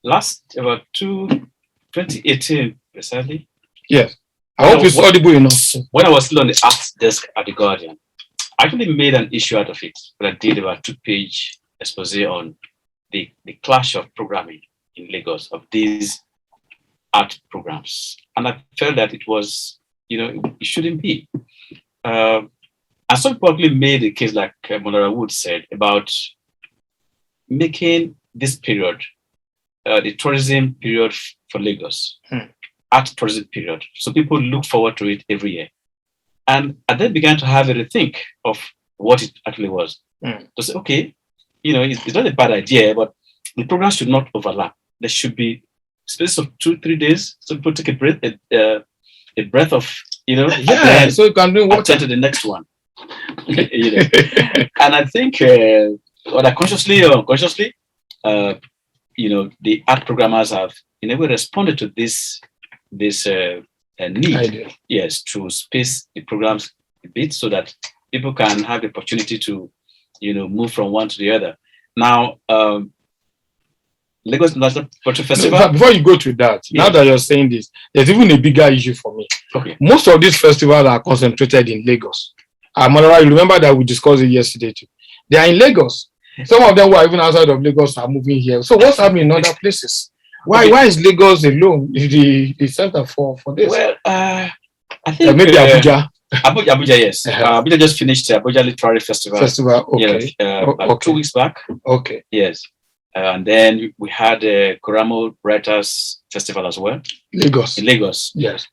last about 2018, precisely. Yes. I hope it's audible enough. When I was still on the arts desk at the Guardian, I actually made an issue out of it, but I did about 2-page expose on the clash of programming in Lagos of these art programs. And I felt that it was, it shouldn't be. And some probably made a case, like Monora Wood said, about making this period the tourism period for Lagos, art tourism period. So people look forward to it every year. And I then began to have a rethink of what it actually was. To say, okay, it's not a bad idea, but the programs should not overlap. There should be space of 2-3 days, so people take a breath of, so you can do what to the next one. And I think, whether consciously or unconsciously, the art programmers have in a way responded to this need, idea. Yes, to space the programs a bit so that people can have the opportunity to, move from one to the other. Now, Lagos International Poetry Festival. Before you go to that, now that you're saying this, there's even a bigger issue for me. Okay. Most of these festivals are concentrated in Lagos. Monora, you remember that we discussed it yesterday too. They are in Lagos. Some of them who are even outside of Lagos are moving here. So what's happening in other places? Why is Lagos alone the center for this? Well, I think maybe Abuja. Abuja, yes. Abuja just finished the Abuja Literary Festival. Okay. About 2 weeks back. Okay. Yes. And then we had the Koramo Writers Festival as well. Lagos. In Lagos. Yes.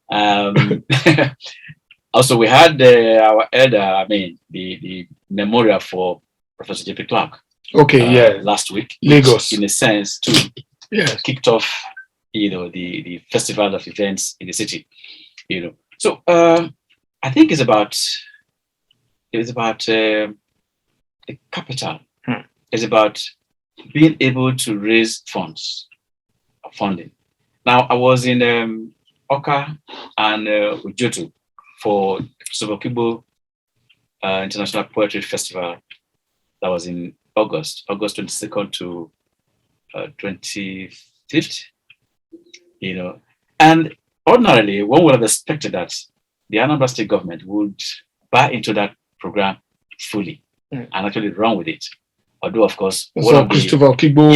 Also, we had our elder, the memorial for Professor J.P. Clark. Okay, last week. Lagos. In a sense, kicked off, the festival of events in the city. So I think it's about the capital. It's about being able to raise funding. Now, I was in Oka and Ujotu for Sobokibo International Poetry Festival. That was in August 22nd to 25th. And ordinarily, one would have expected that the Anambra State government would buy into that program fully and actually run with it. Although, of course, one of Christopher Kigbo,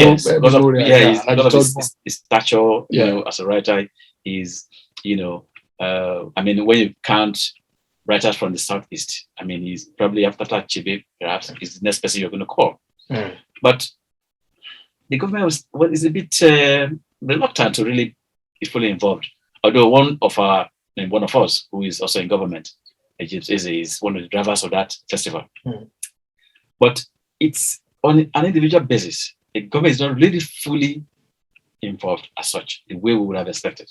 his stature, as a writer, is, when you count writers from the Southeast, he's probably after Chibe, perhaps, is the next person you're going to call. But the government is a bit reluctant to really be fully involved. Although one of us who is also in government, is one of the drivers of that festival. But it's on an individual basis. the government is not really fully involved as such, the way we would have expected,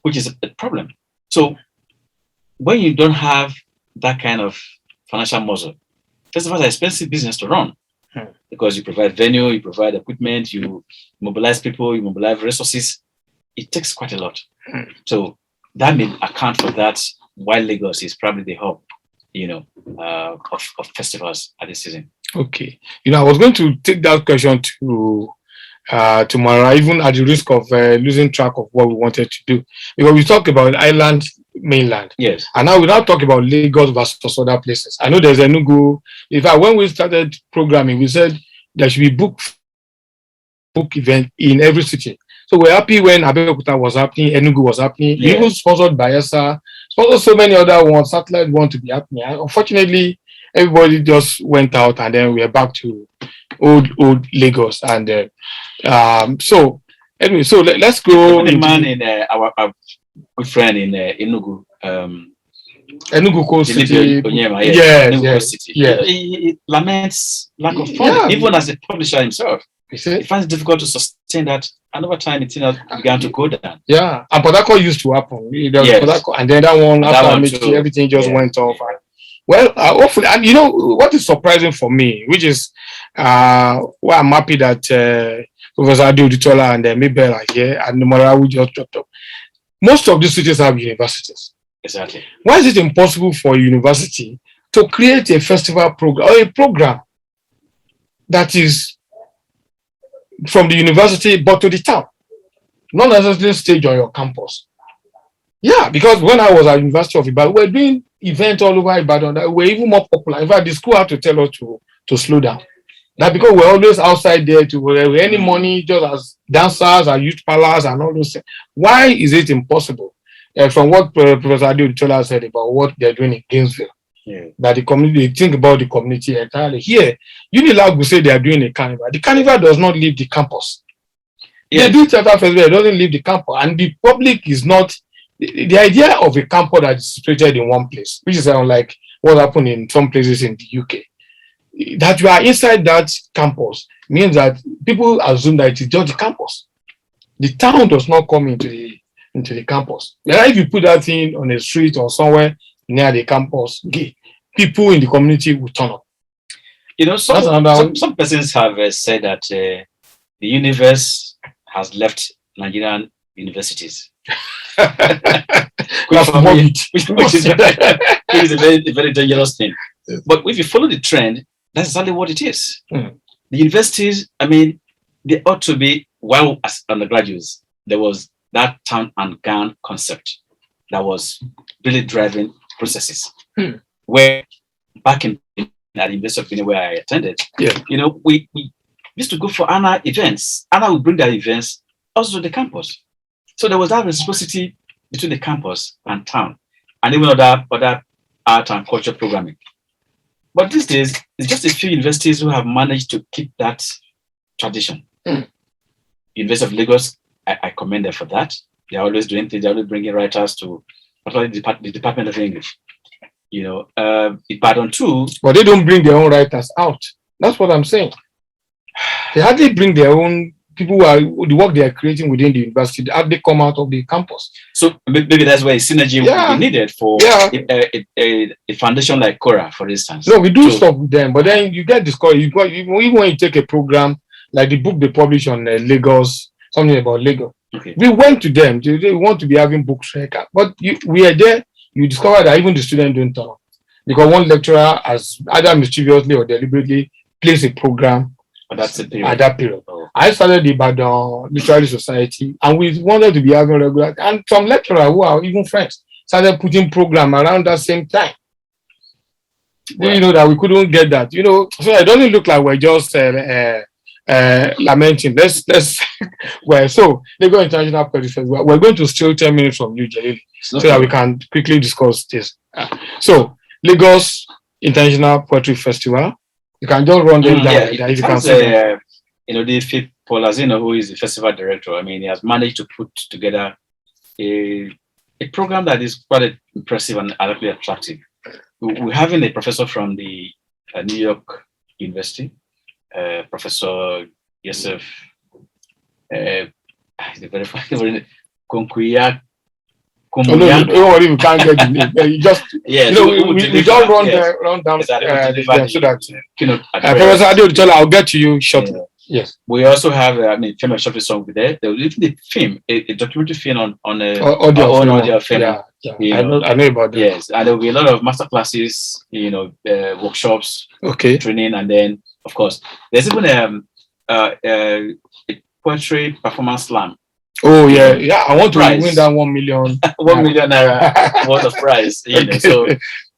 which is a problem. So when you don't have that kind of financial muscle, festivals are expensive business to run because you provide venue, you provide equipment, you mobilize people, you mobilize resources. It takes quite a lot. So that may account for that, while Lagos is probably the hub, of festivals at this season. Okay. I was going to take that question to tomorrow, even at the risk of losing track of what we wanted to do, because we talked about island, mainland. Yes. And now we now talk about Lagos versus other places. I know there's Enugu. In fact, when we started programming, we said there should be book event in every city. So we're happy when Abeokuta was happening, Enugu was happening, even sponsored by ESA, sponsored so many other ones, satellite want to be happening. And unfortunately, everybody just went out, and then we're back to old Lagos. And so anyway, so let's go. The man in our good friend in Enugu, Enugu Coast City. City. He laments lack of funding, even as a publisher himself. He finds it difficult to sustain that, and over time it began to go down. Yeah, and Podako used to happen. And then that one after everything just went off. Well, hopefully, and what is surprising for me, which is why I'm happy that Professor Adi Oditola and Mabel are here, and Nomarawu just dropped up. Most of these cities have universities. Exactly. Why is it impossible for a university to create a festival program or a program that is from the university but to the town, not necessarily stage on your campus? Yeah, because when I was at University of Ibadan, we were doing events all over Ibadan that were even more popular. In fact, the school had to tell us to slow down. That because we're always outside there to any money, just as dancers and youth palace and all those things. Why is it impossible? From what Professor Adi Oditola said about what they're doing in Gainesville, that the community, they think about the community entirely. Here, Unilag will say they are doing a carnival. The carnival does not leave the campus. They do theater festival, it doesn't leave the campus. And the public is not, the idea of a campus that is situated in one place, which is unlike what happened in some places in the UK, that you are inside that campus means that people assume that it is just the campus. The town does not come into the campus. If you put that thing on a street or somewhere near the campus, people in the community will turn up. Some persons have said that the universe has left Nigerian universities. which is a very, very dangerous thing. But if you follow the trend, that's exactly what it is. The universities, they ought to be, while as undergraduates, there was that town and gown concept that was really driving processes. Where back at the University of Benin, where I attended, we used to go for ANA events. ANA would bring their events also to the campus. So there was that reciprocity between the campus and town, and even other art and culture programming. But these days, it's just a few universities who have managed to keep that tradition. University of Lagos, I commend them for that. They're always doing things. They're always bringing writers to the Department of English. Ibadan too. But they don't bring their own writers out. That's what I'm saying. They hardly bring their own people who are the work they are creating within the university. They come out of the campus. So maybe that's where synergy will be needed for a foundation like Cora, for instance. No, we do stuff with them, but then you get discouraged. Even when you take a program like the book they publish on Lagos, something about Lagos. Okay. We went to them. They want to be having books, but we are there. You discover that even the students don't turn up because one lecturer has either mischievously or deliberately placed a program at that period. Oh. I started the Ibadan Literary Society, and we wanted to be having regular, and some lecturers who are even friends started putting program around that same time. That we couldn't get that. So it doesn't look like we're just lamenting. Let's so Lagos International Poetry Festival. We're going to steal 10 minutes from you, Jelili, so that we can quickly discuss this. So Lagos International Poetry Festival. You can just run them down. If you can say, the Paul Azino, who is the festival director, he has managed to put together a program that is quite impressive and actually attractive. We're having a professor from the New York University, Professor yourself. The very funny Konkuya. Oh, no, don't worry, we can't get the name. You just, yes, we just run down so that Professor Adeola, I'll get to you shortly. Yeah. Yes. We also have, film and short song there. There was even a film, a documentary film on audio film. Yeah. I know about that. Yes, and there will be a lot of master classes, workshops, training, and then of course there's even a poetry performance slam. Oh yeah. I want to win that 1 million. 1 million naira worth of prize. So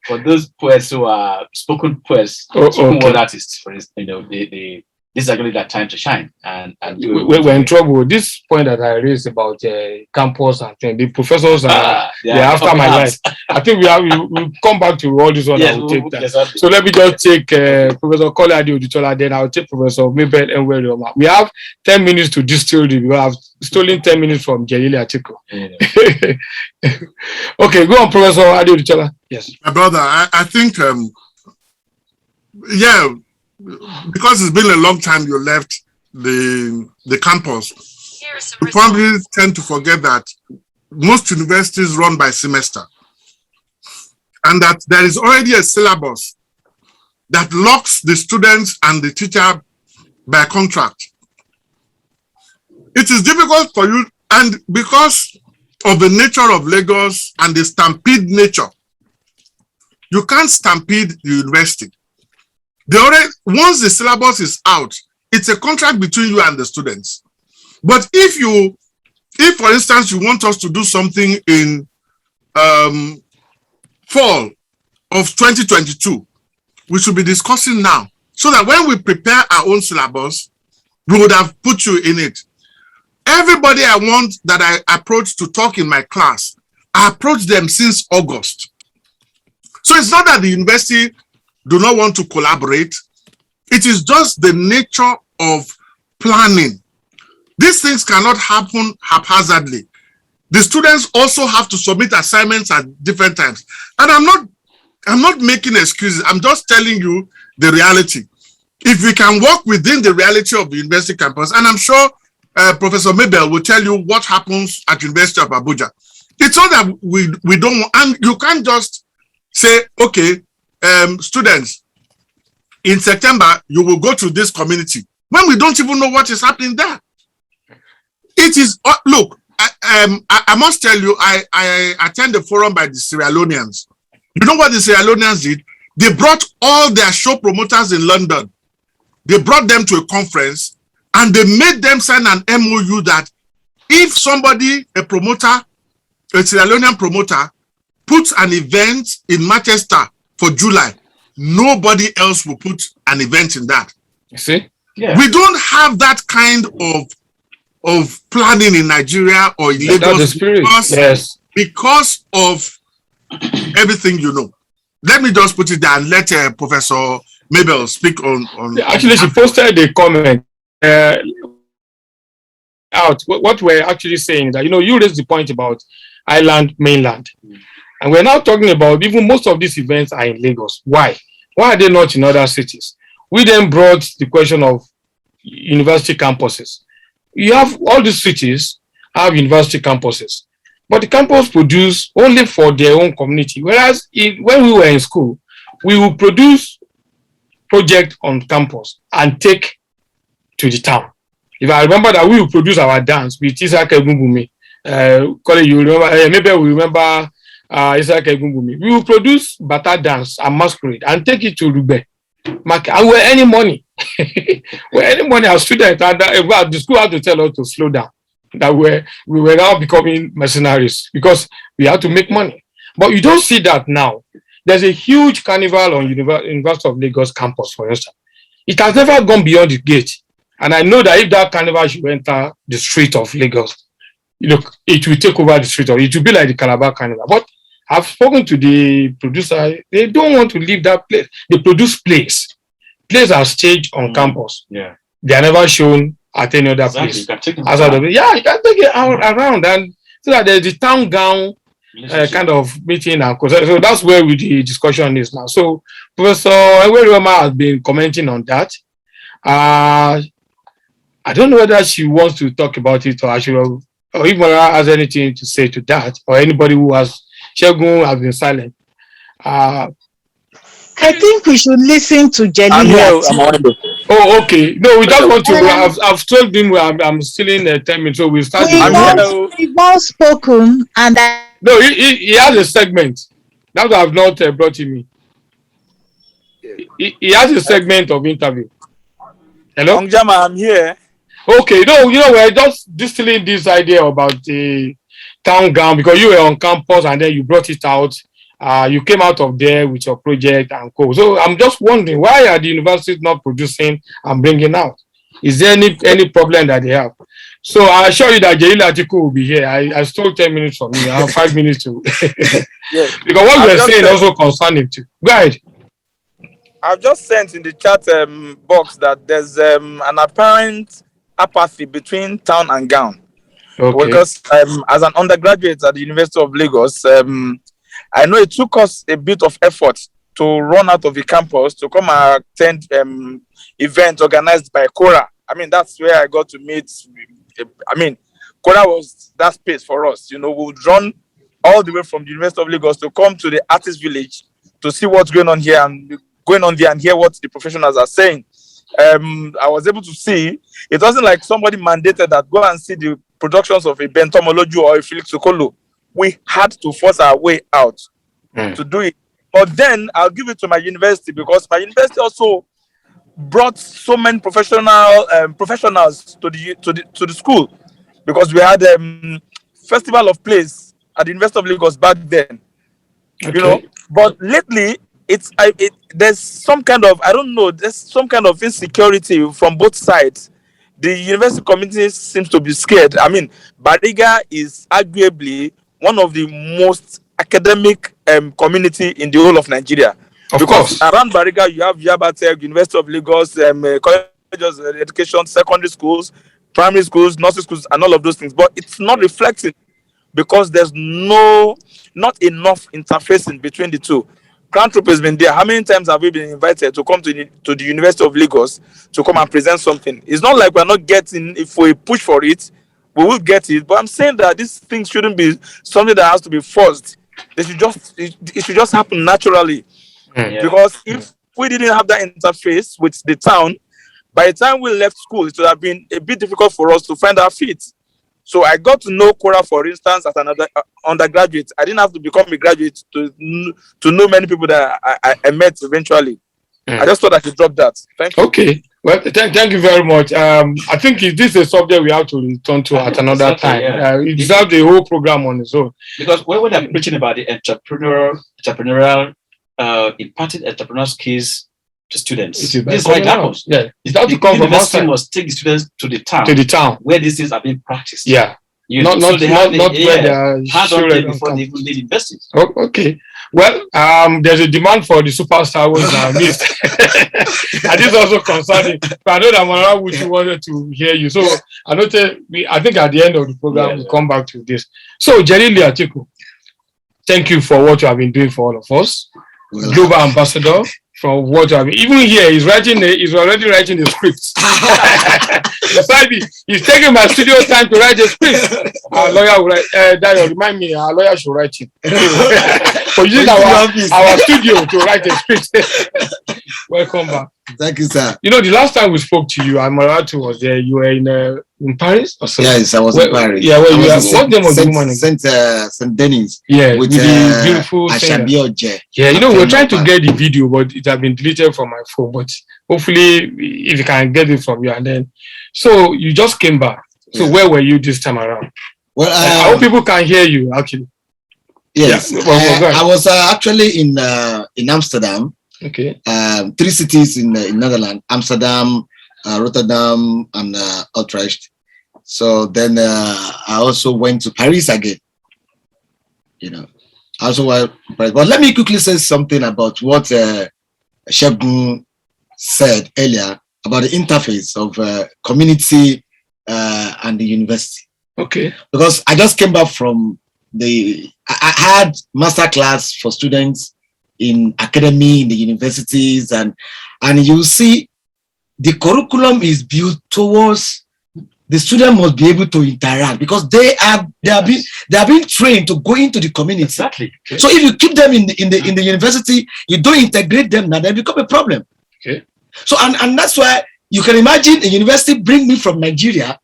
for those poets who are spoken poets, spoken word artists, for instance, this is actually that time to shine. And we're in trouble. This point that I raised about campus and the professors are after my life. I think we'll come back to all this one. Yes, we'll take that. Exactly. So let me just take Professor Kolade Oditola, then I'll take Professor Mabel Enwerioma. We have 10 minutes to distillery because I've stolen 10 minutes from JELILI ATIKU. Okay, go on, Professor Oditola. Yes. My brother, I think, because it's been a long time you left the campus, you probably tend to forget that most universities run by semester, and that there is already a syllabus that locks the students and the teacher by contract. It is difficult for you, and because of the nature of Lagos and the stampede nature, you can't stampede the university. Once the syllabus is out, it's a contract between you and the students. But if for instance, you want us to do something in fall of 2022, we should be discussing now, so that when we prepare our own syllabus, we would have put you in it. Everybody I want that I approach to talk in my class, I approach them since August. So it's not that the university do not want to collaborate. It is just the nature of planning. These things cannot happen haphazardly. The students also have to submit assignments at different times. And I'm not making excuses. I'm just telling you the reality. If we can work within the reality of the university campus, and I'm sure Professor Mabel will tell you what happens at University of Abuja. It's not that we don't, and you can't just say, okay, students, in September, you will go to this community when we don't even know what is happening there. It is, look, I must tell you, I attend the forum by the Sierra Leoneans. You know what the Sierra Leoneans did? They brought all their show promoters in London. They brought them to a conference and they made them sign an MOU that if somebody, a promoter, a Sierra Leonean promoter, puts an event in Manchester for July, nobody else will put an event in that. You see? Yeah. We don't have that kind of planning in Nigeria or in Lagos because of everything you know. Let me just put it down. Let Professor Mabel speak on. Actually, she posted a comment out. What we're actually saying is that, you raised the point about island, mainland. And we're now talking about even most of these events are in Lagos. Why? Why are they not in other cities? We then brought the question of university campuses. You have all these cities have university campuses, but the campus produce only for their own community. Whereas when we were in school, we would produce project on campus and take to the town. If I remember that we would produce our dance with Isaac Egunbumi, you remember, maybe we remember Isaac Egunbumi. We will produce Bata dance and masquerade and take it to Rugbe. And we're earning money. We're earning money as students. And the school had to tell us to slow down. That we were now becoming mercenaries because we had to make money. But you don't see that now. There's a huge carnival on University of Lagos campus, for instance. It has never gone beyond the gate. And I know that if that carnival should enter the street of Lagos, it will take over the street, or it will be like the Calabar carnival. But I've spoken to the producer. They don't want to leave that place. They produce plays. Plays are staged on campus. Yeah. They are never shown at any other place. You can take them you can take it around, and so that there's the town gown kind of meeting. So that's where the discussion is now. So Professor Enwerioma has been commenting on that. I don't know whether she wants to talk about it or if Mara has anything to say to that, or anybody who has. Shegun has been silent. I think we should listen to JELILI. I'm here. Oh, okay. No, we just want to. I've told him I'm still in 10 minutes, so we'll start. We've all spoken, and no, he has a segment. That's why I've not brought him in. He has a segment of interview. Hello? Ongjama, I'm here. Okay, no, we're just distilling this idea about the town gown because you were on campus and then you brought it out. You came out of there with your project and co. So I'm just wondering, why are the universities not producing and bringing out? Is there any problem that they have? So I assure you that JELILI ATIKU will be here. I stole 10 minutes from you. I have 5 minutes to. Yes. Because what we're saying also concerns him too. Go ahead. I've just sent in the chat box that there's an apparent apathy between town and gown. Okay. Because as an undergraduate at the University of Lagos, I know it took us a bit of effort to run out of the campus to come and attend events organized by KULTURE. I mean, that's where I got to meet. I mean, KULTURE was that space for us. We would run all the way from the University of Lagos to come to the artist village to see what's going on here and hear what the professionals are saying. I was able to see, it wasn't like somebody mandated that go and see the productions of a Bentomoloju or a Felix Okolo. We had to force our way out to do it. But then I'll give it to my university because my university also brought so many professionals to the school because we had festival of plays at the University of Lagos back then. Okay. But lately there's some kind of there's some kind of insecurity from both sides. The university community seems to be scared. I mean, Bariga is arguably one of the most academic community in the whole of Nigeria. Of course. Around Bariga, you have Yabatech, University of Lagos, colleges of education, secondary schools, primary schools, nursery schools, and all of those things. But it's not reflecting because there's not enough interfacing between the two. Crown Troop has been there. How many times have we been invited to come to the University of Lagos to come and present something? It's not like we're not getting, if we push for it, we will get it. But I'm saying that this thing shouldn't be something that has to be forced. It should just happen naturally. Because if we didn't have that interface with the town, by the time we left school, it would have been a bit difficult for us to find our feet. So I got to know KULTURE, for instance, as an undergraduate. I didn't have to become a graduate to know many people that I met eventually. I just thought I should drop that. Thank you. Okay. Well, thank you very much. I think this is a subject we have to return to at another time. Yeah. It deserves the whole program on its own. Because when they're preaching about the entrepreneurial, imparting entrepreneurial skills to students, this is how it happens. Yeah, it has to come from outside. University must take the students to the town. Where these things are being practiced. Yeah. Not where they are before they even leave university. Oh, okay. Well, there's a demand for the superstar was missed. And this also concerning. But I know that Manara Wuchi wanted to hear you. So I think at the end of the program we'll come back to this. So JELILI ATIKU, thank you for what you have been doing for all of us. Global ambassador. From what I mean, even here, he's already writing the script. He's taking my studio time to write the script. Our lawyer will write. Dario, remind me, our lawyer should write it. For using our studio to write the script. Welcome back. Thank you, sir. The last time we spoke to you, Amaratu was there. You were in Paris or something? Yes, I was in Paris. Yeah, well, what name was the woman again? Saint Denis. Yeah, with the beautiful Ashabi Oje. Yeah, we're trying to get the video, but it has been deleted from my phone. But hopefully, if you can get it from you, and then, so you just came back. So where were you this time around? Well, I hope people can hear you actually. Yes, I was actually in Amsterdam. Okay. 3 cities in Netherlands: Amsterdam, Rotterdam, and Utrecht. So then I also went to Paris again. But let me quickly say something about what Shegun said earlier about the interface of community and the university. Okay. Because I just came back from I had master class for students in academy, in the universities, and you see the curriculum is built towards the student must be able to interact because they are being trained to go into the community. Exactly. Okay. So if you keep them in the university, you don't integrate them, now they become a problem. Okay. So and that's why you can imagine a university bring me from Nigeria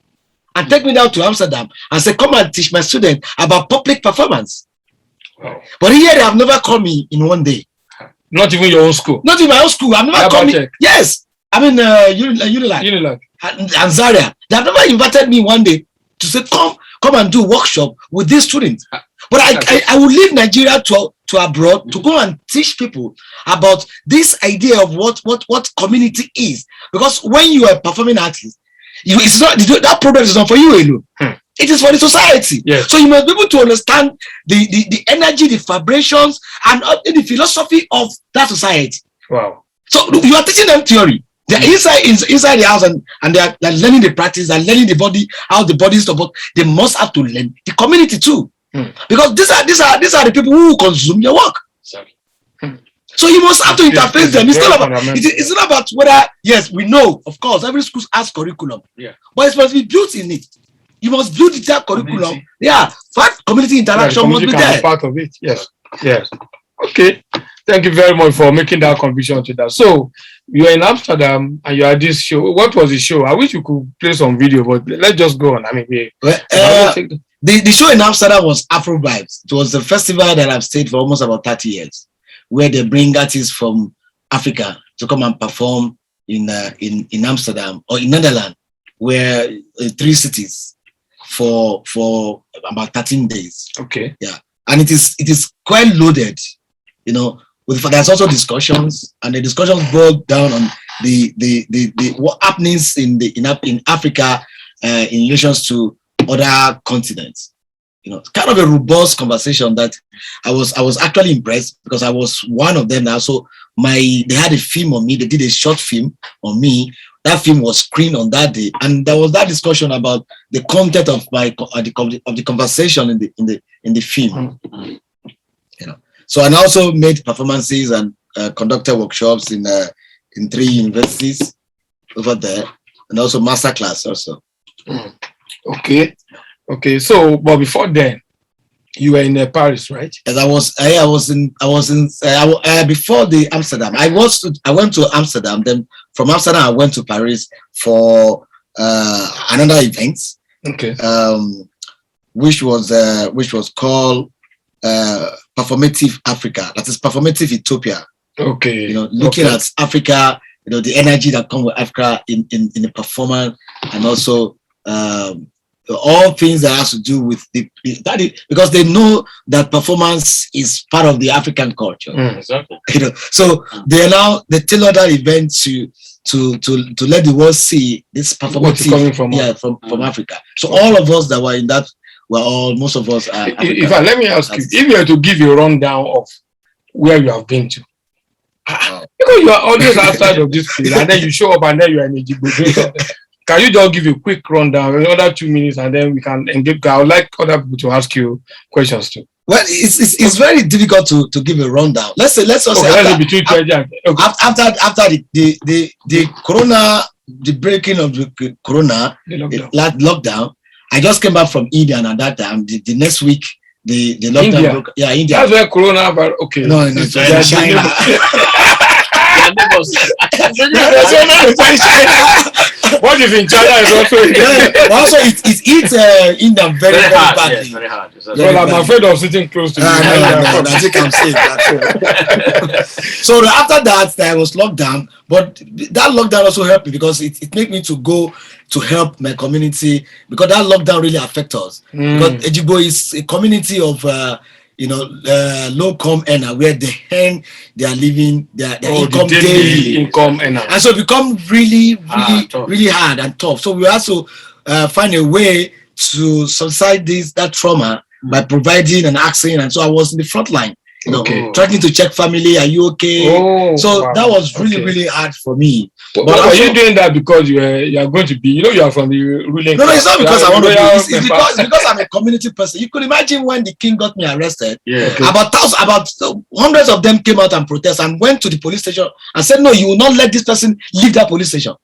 and take me down to Amsterdam and say, come and teach my students about public performance. Wow. But here they have never called me in one day. Not even your own school. Not in my own school. I've never called me. Yes. I mean, Unilag and Zaria. They have never invited me one day to say, come and do workshop with these students. But I would leave Nigeria to abroad to go and teach people about this idea of what community is. Because when you are a performing artist, it's not that product is not for you alone. It is for the society. Yes. So you must be able to understand the energy, the vibrations, and the philosophy of that society. Wow. So you are teaching them theory. They're inside the house and they're learning the practice and learning the body, how the body is supposed. They must have to learn the community too. Because these are the people who consume your work. Sorry. So you must have to interface them. It's not about whether, yes, we know, of course, every school has curriculum. Yeah. But it must be built in it. You must build that curriculum. Yeah. Fact, community interaction must be there. Part of it. Yes. Yes. Okay. Thank you very much for making that contribution to that. So you are in Amsterdam and you are at this show. What was the show? I wish you could play some video, but let's just go on. I mean, the show in Amsterdam was Afro Vibes. It was a festival that I've stayed for almost about 30 years, where they bring artists from Africa to come and perform in Amsterdam or in Netherlands, where 3 cities for about 13 days. Okay. Yeah, and it is quite loaded, you know. There's also discussions, and the discussions boil down on the what happenings in Africa in relations to other continents. You know, kind of a robust conversation that I was actually impressed because I was one of them now. So they had a film on me. They did a short film on me. That film was screened on that day, and there was that discussion about the content of the conversation in the film. You know. So I also made performances and conducted workshops in 3 universities over there, and also masterclass also. Okay. So, but before then, you were in Paris, right? Yes, I was in before the Amsterdam. I went to Amsterdam. Then from Amsterdam, I went to Paris for another event. Okay. Which was called Performative Africa. That is Performative Utopia. Okay. You know, looking at Africa, you know, the energy that comes with Africa in the performance, and also all things that has to do with because they know that performance is part of the African culture. Exactly. You know, so they tailor that event to let the world see this performative from Africa. So all of us that were in that most of us are African. Let me ask you, if you were to give a rundown of where you have been to, because you are always outside of this field, and then you show up and then you are in Ejigbo. Can you just give a quick rundown in another 2 minutes, and then we can engage? I would like other people to ask you questions too. Well, it's very difficult to give a rundown. Let's say after the corona, the breaking of the corona, lockdown. I just came back from India, and at that time, the next week, the lockdown broke. Yeah, India. That's where corona. Okay. No, China. What if in China is also? Also, it eats India very badly. Yes, very hard. Well, I'm afraid of sitting close to you. I think I'm safe. So after that, I was locked down, but that lockdown also helped me because it made me to go to help my community, because that lockdown really affects us. Because Ejigbo is a community of low-income earner, where they are living their income daily. And so it become really hard and tough. So we also find a way to subside that trauma by providing and asking. And so I was in the front line, trying to check family, are you okay? That was really hard for me. But are you doing that because you are going to be, you are from the ruling? No, it's not because I want to be. It's because I'm a community person. You could imagine when the king got me arrested, about hundreds of them came out and protest and went to the police station and said, no, you will not let this person leave that police station.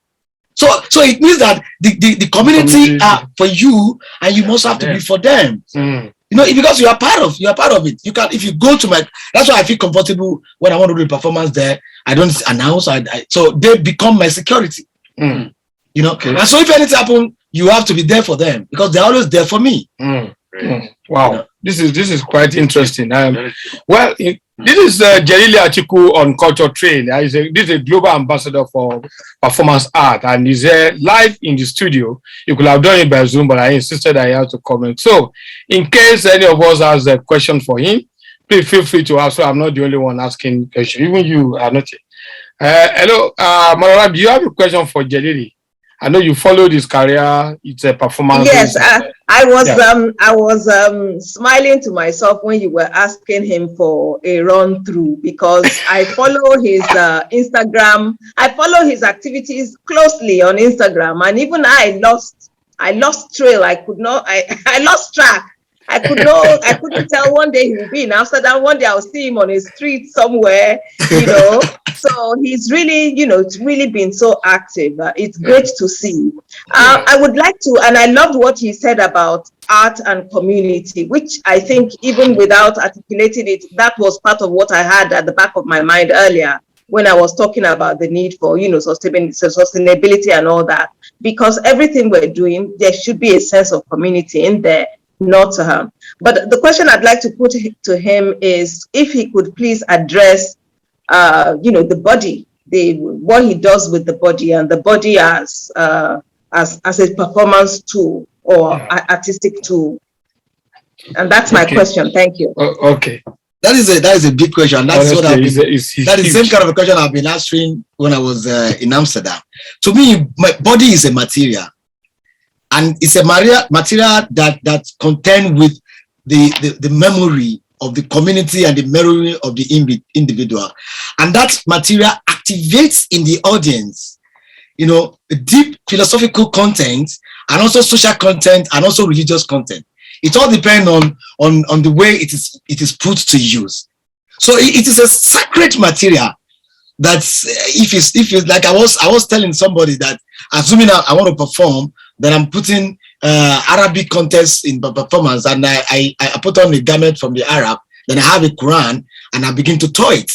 So it means that the community are for you, and you must have to be for them. You know, because you are part of it. You can, if you go to my, that's why I feel comfortable when I want to do a performance there. I don't announce. So they become my security. You know, and so if anything happens, you have to be there for them because they're always there for me. Wow, you know? This is quite interesting. Well, this is JELILI ATIKU on Culture Train. This is a global ambassador for performance art, and he's live in the studio. You could have done it by Zoom, but I insisted I had to comment. So, in case any of us has a question for him, please feel free to ask. So I'm not the only one asking questions. Even you are not. Hello, Marara, do you have a question for JELILI? I know you followed his career. It's a performance. Yes, I was smiling to myself when you were asking him for a run through, because I follow his Instagram. I follow his activities closely on Instagram, and even I lost trail. I lost track. I couldn't tell. One day he will be in Amsterdam, one day I'll see him on a street somewhere, you know. So he's really, you know, it's really been so active. It's great to see. I would like to, and I loved what he said about art and community, which I think even without articulating it, that was part of what I had at the back of my mind earlier when I was talking about the need for, you know, sustainability and all that. Because everything we're doing, there should be a sense of community in there. Not to her. But the question I'd like to put to him is if he could please address, you know, the body, what he does with the body, and the body as a performance tool or artistic tool. And that's my question. Thank you. Okay. That is a big question. That's Honestly, what I've been, that is the same huge. kind of a question I've been answering when I was in Amsterdam. To me, my body is a material. And it's a material that contains with the memory of the community and the memory of the individual. And that material activates in the audience, you know, deep philosophical content, and also social content, and also religious content. It all depends on the way it is put to use. So it is a sacred material. That's if it's like I was telling somebody that, assuming I want to perform, that I'm putting Arabic context in performance, and I put on a garment from the Arab, then I have a Quran, and I begin to toy it.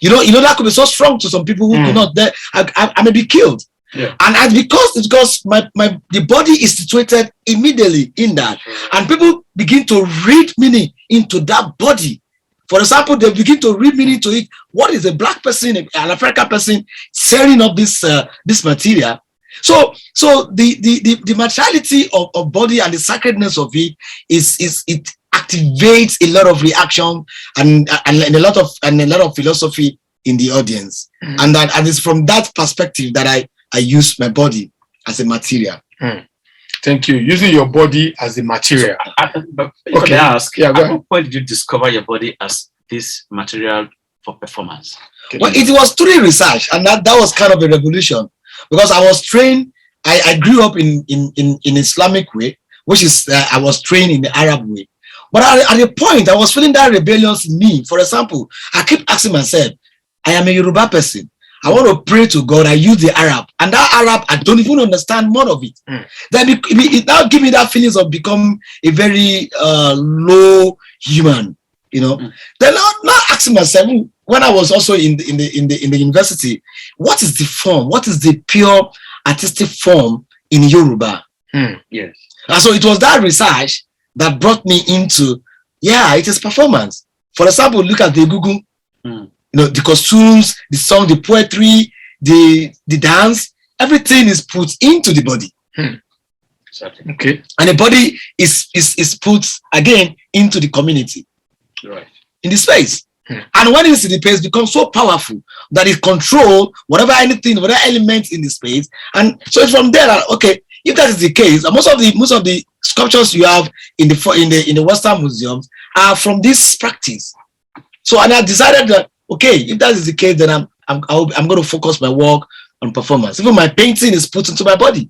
You know that could be so strong to some people who could not. I may be killed. Yeah. And because the body is situated immediately in that, and people begin to read meaning into that body. For example, they begin to read meaning to it. What is a black person, an African person, tearing up this material? So the materiality of body and the sacredness of it it activates a lot of reaction and a lot of philosophy in the audience, and it's from that perspective that I use my body as a material. Thank you. Using your body as a material. But okay. I ask, at what point did you discover your body as this material for performance? Well, it was through research, and that was kind of a revolution, because I was trained. I grew up in Islamic way, which is I was trained in the Arab way. But at a point, I was feeling that rebellious in me. For example, I keep asking myself, I am a Yoruba person. I want to pray to God. I use the Arab, and that Arab, I don't even understand more of it. Then it now give me that feelings of become a very low human, you know. Then now asking myself, when I was also in the university, what is the form? What is the pure artistic form in Yoruba? Yes. And so it was that research that brought me into, it is performance. For example, look at the Google. You know, the costumes, the song, the poetry, the dance, everything is put into the body. Okay. And the body is put again into the community. Right. In the space. And when it's in the space, it becomes so powerful that it controls whatever element in the space. And so it's from there that, okay, if that is the case, most of the sculptures you have in the Western museums are from this practice. So, and I decided that, okay, if that is the case, then I'm going to focus my work on performance. Even my painting is put into my body.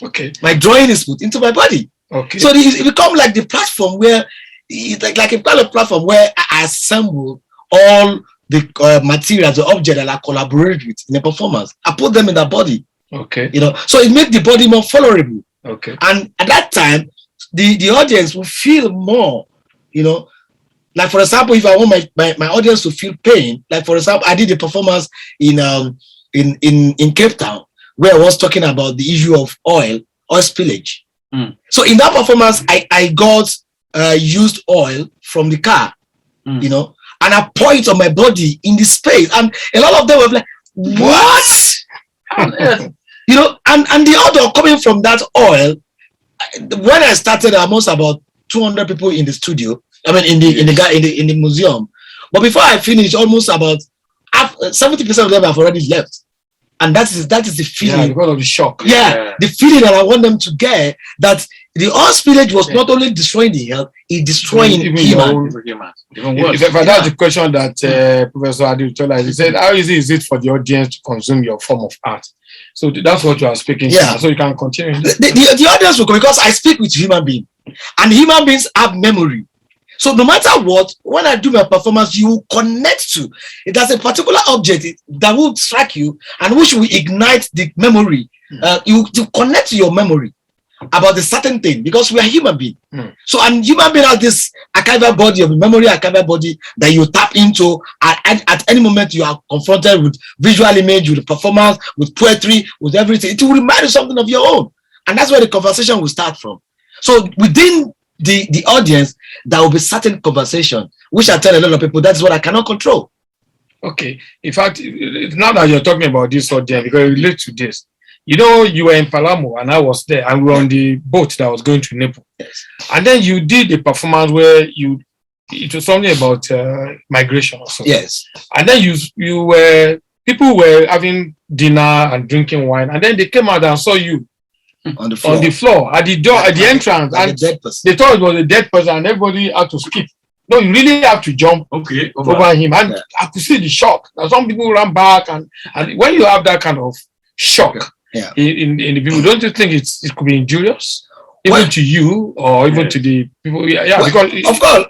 Okay. My drawing is put into my body. Okay. So it becomes like the platform where it's like a kind of platform where I assemble all the materials, the objects that I collaborate with in a performance. I put them in the body. Okay. So it makes the body more tolerable. Okay. And at that time, the audience will feel more, like for example, if I want my audience to feel pain, like for example, I did a performance in Cape Town where I was talking about the issue of oil spillage. So in that performance, I got used oil from the car, and I pour it on my body in the space, and a lot of them were like, "What?" And the odor coming from that oil. When I started, almost about 200 people in the studio. I mean, in the museum. But before I finished, almost about 70% of them have already left. And that is the feeling. Yeah, because of the shock. Yeah, the feeling that I want them to get, that the oil spillage was not only destroying the health, it destroying humans. If that's the question that Professor Adi told us, he said, how easy is it for the audience to consume your form of art? So that's what you are speaking to. So you can continue. The audience will go, because I speak with human beings, and human beings have memory. So no matter what, when I do my performance, you will connect to it. There's a particular object that will strike you and which will ignite the memory. You connect to your memory about a certain thing, because we are human beings. So, and human being has this archival body, of memory archival body, that you tap into at any moment you are confronted with visual image, with performance, with poetry, with everything. It will remind you something of your own. And that's where the conversation will start from. So within the audience, there will be certain conversation, which I tell a lot of people, that's what I cannot control. Okay. In fact, now that you're talking about this audience, because it relates to this, you were in Palermo and I was there, and we were on the boat that was going to Naples. Yes. And then you did a performance where it was something about migration or something. Yes. And then people were having dinner and drinking wine, and then they came out and saw you on the floor at the door, at the entrance, and they thought it was a dead person, and everybody had to skip. No, you really have to jump over him, and I could see the shock. Now, some people ran back, and when you have that kind of shock in the people, don't you think it could be injurious, even to you or even to the people? Because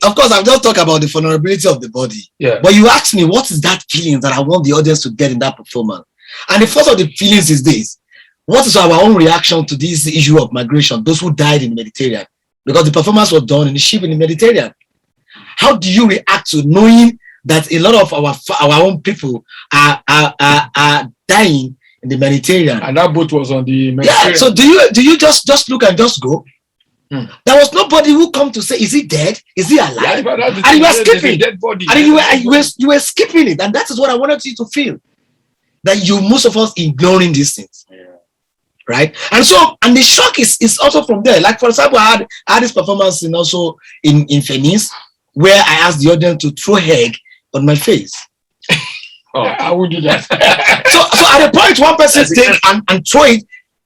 of course, I've just talked about the vulnerability of the body. But you asked me, what is that feeling that I want the audience to get in that performance? And the first of the feelings is this: what is our own reaction to this issue of migration, those who died in the Mediterranean? Because the performance was done in the ship in the Mediterranean. How do you react to knowing that a lot of our own people are dying in the Mediterranean? And that boat was on the Mediterranean. Yeah, so do you just look and just go? There was nobody who come to say, is he dead? Is he alive? And you were skipping. Dead body. And you were skipping it. And that is what I wanted you to feel. That most of us ignoring these things. Right? And the shock is also from there. Like, for example, I had this performance in Venice, where I asked the audience to throw egg on my face. I would do that. so at a point, one person take and throw it.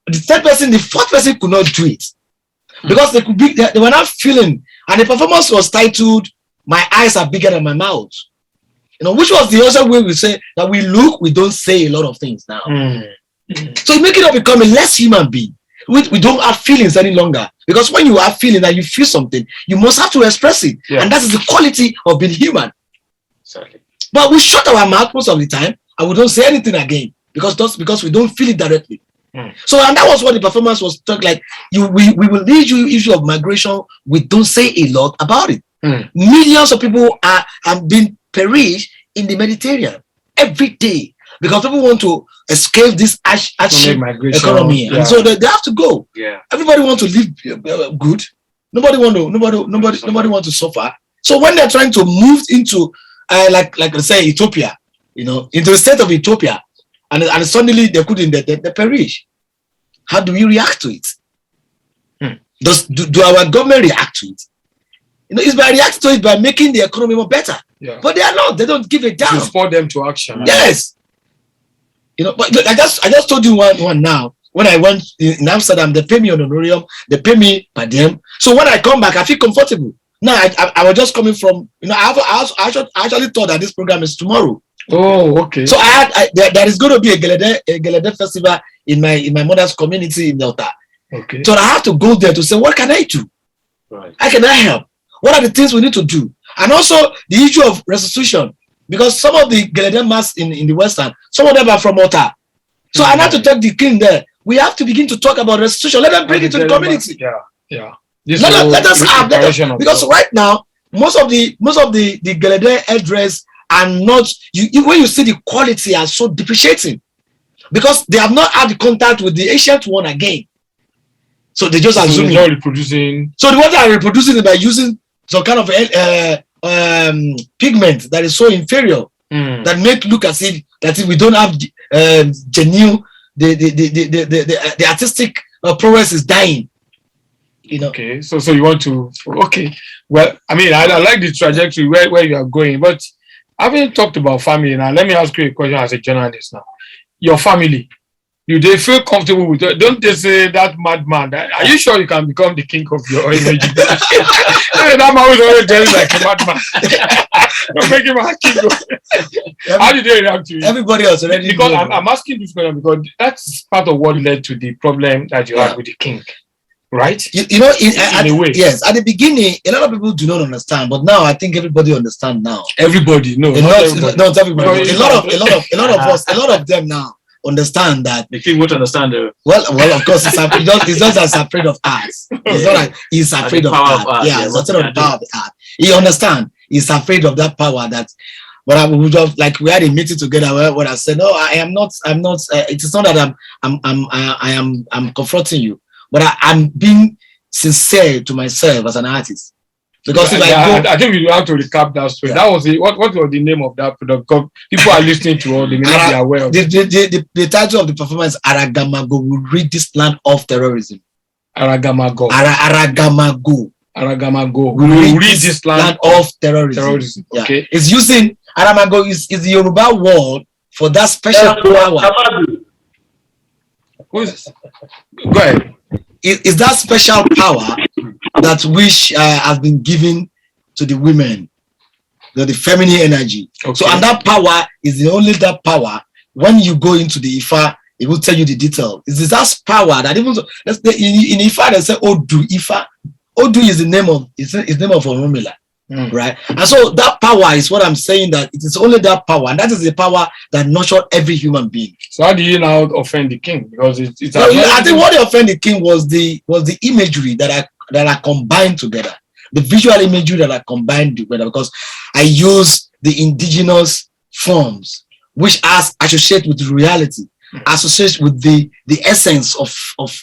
The fourth person could not do it. Because they were not feeling, and the performance was titled, "My eyes are bigger than my mouth." Which was the other way we say that we don't say a lot of things now. So it make it become a less human being. We don't have feelings any longer, because when you have feeling and you feel something, you must have to express it, and that is the quality of being human. Exactly. But we shut our mouth most of the time, and we don't say anything again because we don't feel it directly. So, and that was what the performance was like. We will lead you issue of migration. We don't say a lot about it. Millions of people are being perished in the Mediterranean every day because people want to escape this economy, and so they have to go. Everybody want to live good. Nobody want to suffer. So when they're trying to move into like I say Ethiopia, into the state of Ethiopia, and suddenly they couldn't they perish. How do we react to it? Do our government react to it? It's by reacting to it by making the economy more better. But they are not. They don't give a damn. You support them to action. Yes. But I just told you one now. When I went in Amsterdam, they pay me honorarium, they pay me per diem. So when I come back, I feel comfortable. Now I was just coming from. I actually thought that this program is tomorrow. Oh, okay. So there is going to be a Gelede festival in my mother's community in Delta. Okay. So I have to go there to say, what can I do? Right. How can I help? What are the things we need to do? And also the issue of restitution, because some of the Gelede masks in the Western, some of them are from Ota. So I had to take the king there. We have to begin to talk about restitution. Let them bring it to the community. Yeah. Let us have that, because right now most of the Gelede address are not. When you see the quality are so depreciating, because they have not had the contact with the ancient one again. So they just assume they're reproducing. So the ones that are reproducing it by using some kind of pigment that is so inferior that make look as if we don't have genuine. The artistic prowess is dying. You know. Okay, so you want to? Okay, well, I mean, I like the trajectory where you are going, but having talked about family now, let me ask you a question as a journalist now. Your family, do they feel comfortable with it? Don't they say that madman? Are you sure you can become the king of your image? That man was always dressed like a madman. Don't make him a king. How did they react to it? Everybody else already. Because I'm asking this question because that's part of what led to the problem that you had with the king, right? You know, in a way. Yes, at the beginning, a lot of people do not understand, but now I think everybody understand now. Everybody, no, not everybody. Not everybody. A lot of us, a lot of them now understand that the king won't understand. Well, of course, he's not as afraid of us. It's not like he's afraid of art. Yeah, it's not the power of the art. He understands. He's afraid of that power that. But I would just like we had a meeting together where I said, no, I'm not. It is not that I'm confronting you, but I'm being sincere to myself as an artist. Because if I think we have to recap that story. Yeah. That was what was the name of that product? Because people are listening to all, they may not be aware of the title of the performance. Aragamago will rid this land of terrorism. Aragamago. Aragamago will rid this land of terrorism. Yeah. Okay. It's using Aramago is the Yoruba word for that special power. Go ahead. Is that special power that which has been given to the women, the feminine energy. Okay. So, and that power is the only that power. When you go into the Ifa, it will tell you the detail. It's that power that even in Ifa they say Odu. Ifa, Odu is the name of Orunmila, right? And so that power is what I'm saying, that it is only that power, and that is the power that nurtures every human being. So how do you now offend the king? Because it's I think what offended the king was the imagery that are combined together, the visual imagery that are combined together, because I use the indigenous forms which associate with reality, associate with the essence of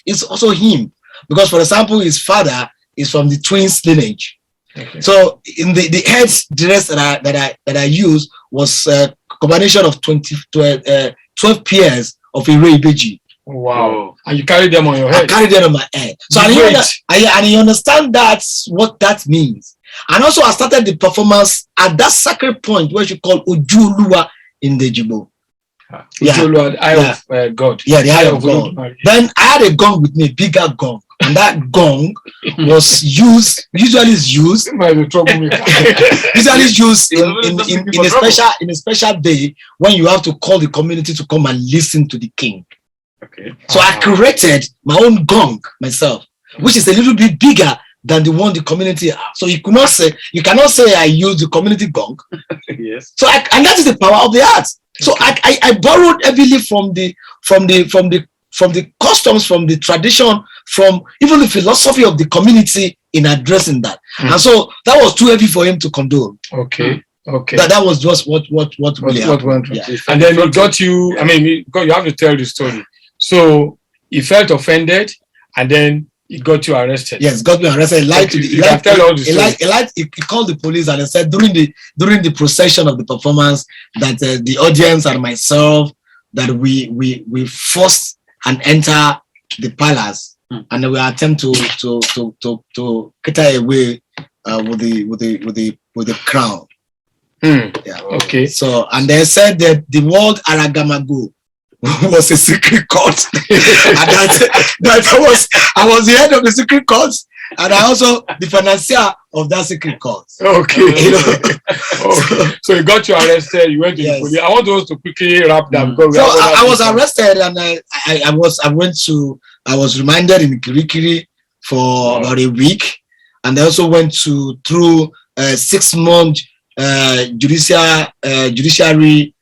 it's also him, because for example his father is from the twins lineage. Okay. So in the heads dress that I used was a combination of 12 pairs of a Ibeji. Wow. And you carry them on your head? I carry them on my head. So and you understand that's what that means. And also I started the performance at that sacred point where you call Ojuluwa in the Jibo. Ojuluwa, the eye of God. Yeah, the eye of God. Then I had a gong with me, a bigger gong. And that gong was usually used in a special day when you have to call the community to come and listen to the king. Okay. So I created my own gong myself, which is a little bit bigger than the one the community has. So you cannot say I use the community gong. Yes. So and that is the power of the art. So I borrowed heavily from the customs, from the tradition, from even the philosophy of the community in addressing that. And so that was too heavy for him to condone. Okay. Okay. That was just what really happened. Yeah. And then it got you. I mean, you have to tell the story. So he felt offended, and then he got you arrested. Yes, got me arrested. He lied to the. He called the police and he said during the procession of the performance that the audience and myself that we forced and enter the palace and we attempt to get away with the crown. Yeah. Okay. So and they said that the word Aragamago was a secret court, and that I was the head of the secret court, and I also the financier of that secret court. Okay. So you got you arrested. You went to the police. I want us to quickly wrap that. So I was arrested, and I was remanded in Kirikiri for about a week, and I also went through 6 month judiciary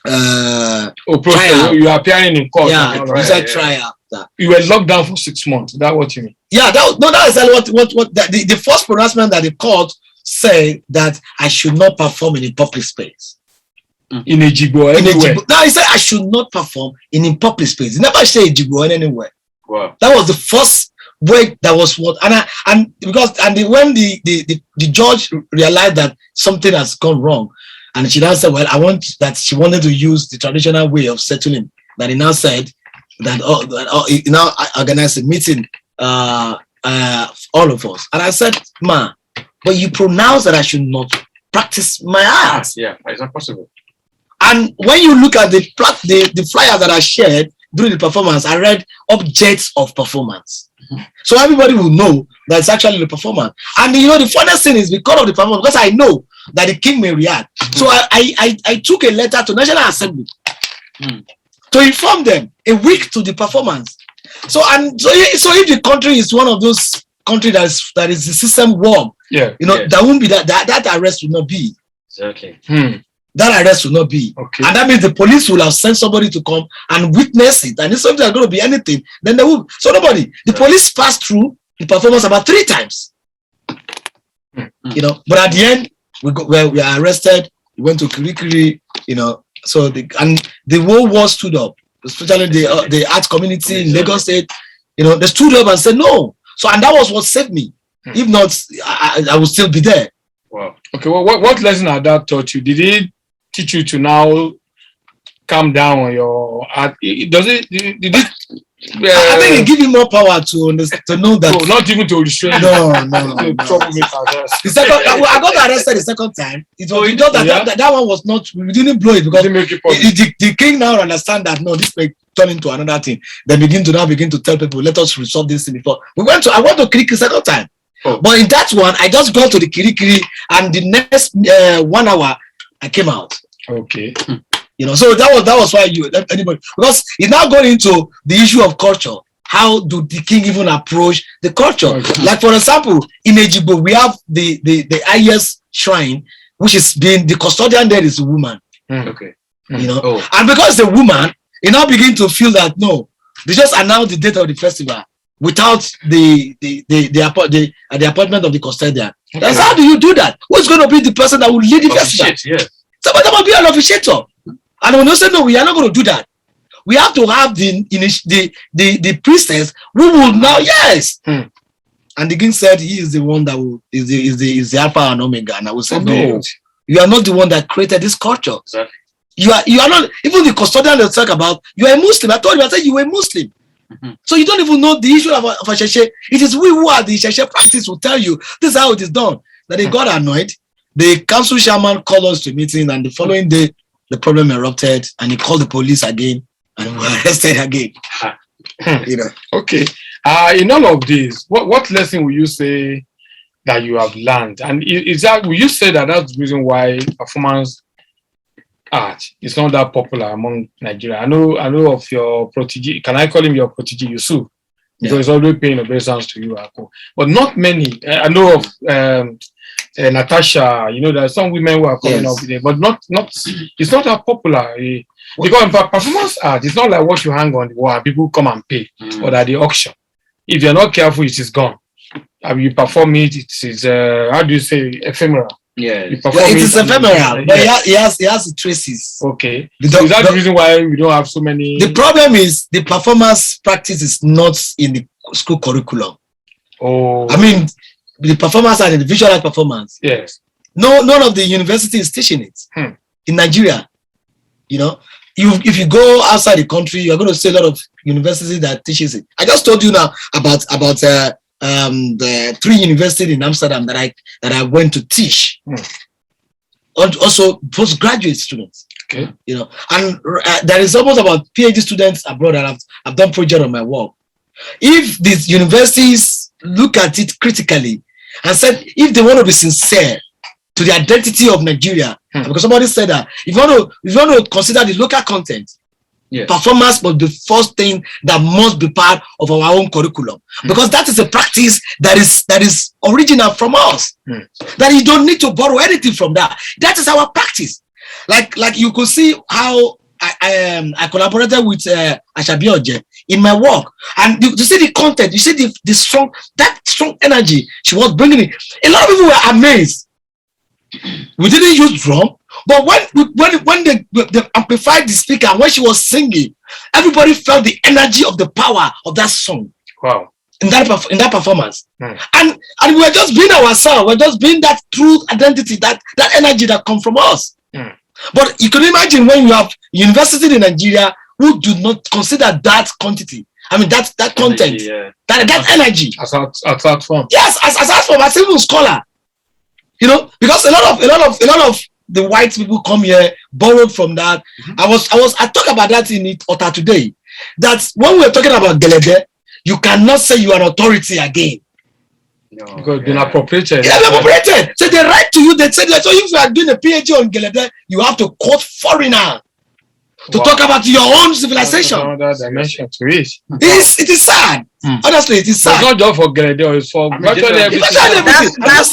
trial. You are appearing in court. Yeah, trial. You were locked down for 6 months. Is that what you mean? Yeah, that is what the first pronouncement that the court said that I should not perform in a public space. In Ejigbo, anywhere. No, he said I should not perform in a public space. He never said Ejigbo anywhere. Wow. That was the first word that was what when the judge realized that something has gone wrong, and she now said, well, she wanted to use the traditional way of settling. That he now said that he now organized a meeting, all of us. And I said, ma, but you pronounced that I should not practice my art. Yeah, it's not possible. And when you look at the flyers that I shared during the performance, I read objects of performance. So everybody will know that it's actually the performance. And the funniest thing is because of the performance, because I know that the king may react. So I took a letter to National Assembly to inform them a week to the performance. So if the country is one of those countries that is the system warm, that won't be that arrest will not be. Exactly. That arrest will not be. Okay. And that means the police will have sent somebody to come and witness it. And if something is going to be anything, then they will. So nobody. The police passed through the performance about 3 times. But at the end, we are arrested. We went to Kirikiri, so the whole world stood up, especially the art community in Lagos State, they stood up and said no. So, and that was what saved me. If not, I would still be there. Wow. Okay, well, what lesson had that taught you? Did it teach you to now calm down on your art? Did it? I think it gives you more power to know that. No, not even to restrain. No. The second, I got arrested the second time. It was that one was not. We didn't blow it because the king now understand that no, this may turn into another thing. They begin to tell people, let us resolve this thing before I went to Kirikiri second time. Oh. But in that one, I just got to the Kirikiri, and the next 1 hour, I came out. Okay. So that was why anybody, because it's now going into the issue of culture. How do the king even approach the culture? Okay. Like for example, in Ejigbo, we have the highest shrine, which is being the custodian there is a woman. Okay. And because the woman, you now begin to feel that no, they just announced the date of the festival without the appointment of the custodian. Okay. That's how do you do that? Who's going to be the person that will lead the festival? Yes. Somebody must be an officiator. And when they say no, we are not going to do that. We have to have the priestess who will now And the king said he is the one that is the Alpha and Omega. And I will say no, you are not the one that created this culture. Exactly. You are not even the custodian they talk about. You are a Muslim. I told you, I said you were a Muslim. So you don't even know the issue of Asheshe. It is we who are the Asheshe practice will tell you this is how it is done. That they got annoyed. The council chairman called us to a meeting, and the following day the problem erupted, and he called the police again, and we were arrested again. Okay. In all of this, what lesson will you say that you have learned? And is that will you say that that's the reason why performance art is not that popular among Nigeria? I know of your protege. Can I call him your protege, Yusuf? Because he's always paying obeisance to you, but not many. I know of Natasha. There are some women who are coming up with it, but not. It's not that popular. Because performance art is not like what you hang on the wall. People come and pay, or at the auction. If you're not careful, it is gone. You perform it. It is how do you say, ephemeral? Yeah, it is ephemeral, but he has traces. Okay. So is that the reason why we don't have so many? The problem is the performance practice is not in the school curriculum. Oh. I mean, the performance and the visual art performance. Yes. None of the university is teaching it in Nigeria. If you go outside the country, you're going to see a lot of universities that teaches it. I just told you now about the 3 universities in Amsterdam that I went to teach. Also postgraduate students. Okay. And there is almost about PhD students abroad that I've done project on my work. If these universities look at it critically and said if they want to be sincere to the identity of Nigeria, because somebody said that if you want to consider the local content, performance must be the first thing that must be part of our own curriculum, because that is a practice that is original from us. That you don't need to borrow anything from that. That is our practice. Like you could see how I collaborated with Ashabi Oje in my work, and you see the content, you see the strong energy she was bringing in. A lot of people were amazed. We didn't use drum, but when they amplified the speaker, when she was singing, everybody felt the energy of the power of that song. Wow. In that performance. And we were just being ourselves. We're just being that true identity, that energy that comes from us. But you can imagine when you have university in Nigeria who do not consider that quantity. I mean that content, that energy as art form. Yes, as art form, as even scholar. You know, because a lot of the white people come here borrowed from that. I talk about that in it Ota today. That when we're talking about Gelede, you cannot say you are an authority again. No, because they're appropriated. Yeah, they're appropriated. So they write to you, they say that so if you are doing a PhD on Gelede, you have to quote foreigner to talk about your own civilization. Another dimension to it. It is sad. Honestly, it is sad. It's not just for Gelede, it's for virtually everything. That's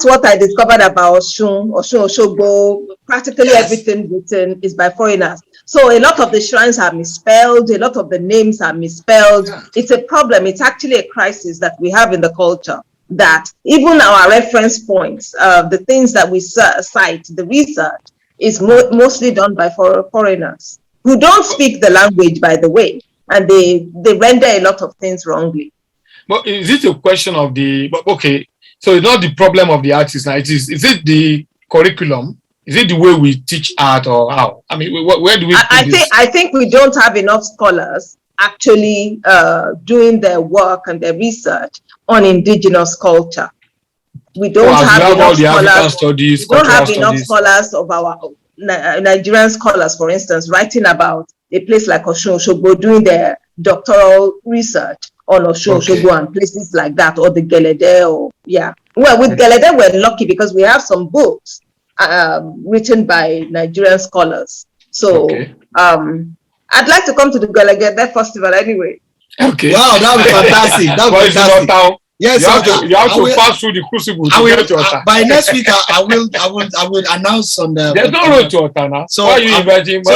what I discovered about Osun Osogbo. Practically everything written is by foreigners. So a lot of the shrines are misspelled, a lot of the names are misspelled. It's a problem. It's actually a crisis that we have in the culture, that even our reference points, the things that we cite, the research, is mostly done by foreigners who don't speak the language, by the way, and they render a lot of things wrongly. But is it a question of okay, so it's not the problem of the artist now, is it the curriculum? Is it the way we teach art or how? I mean, where do we? I think we don't have enough scholars actually doing their work and their research on indigenous culture. We don't have enough scholars. We don't have enough scholars of our Nigerian scholars, for instance, writing about a place like Osun Osogbo, doing their doctoral research on Osun Osogbo and places like that, or the Gelede, or Well, with Gelede, we're lucky because we have some books written by Nigerian scholars. So I'd like to come to the Gelede Festival anyway. Okay. Wow, that would be fantastic. That would be fantastic. Yes, you have to pass through the crucible to get to Ota. By next week, I will announce on the. There's no road to Ota now. So why are you inviting? You know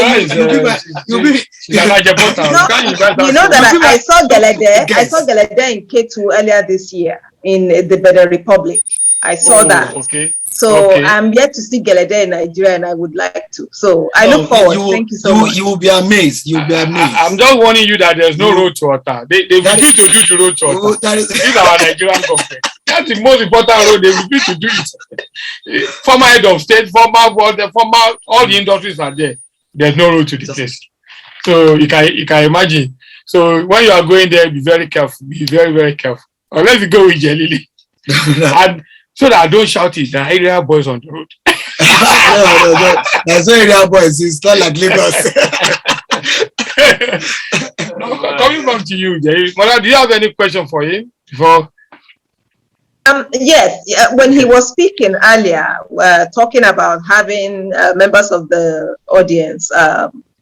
that I saw Gelede. I saw Gelede in K2 earlier this year in the Benin Republic. I saw that. Okay. So I'm yet to see Gelede in Nigeria, and I would like to. So I look forward. Thank you so much. You will be amazed. You'll be amazed. I'm just warning you that there's no road to Ota. They refuse to do the road to Ota. These are our Nigerian government. That's the most important road. They refuse to do it. Former head of state, former all the industries are there. There's no road to the place. So you can imagine. So when you are going there, be very careful. Be very, very careful. Or let's go with JELILI. And so that I don't shout it, the area boys on the road. No. There's no area boys. It's not like Lagos. Coming back to you, Jay. Mother, do you have any question for him before? Yes. When he was speaking earlier, talking about having members of the audience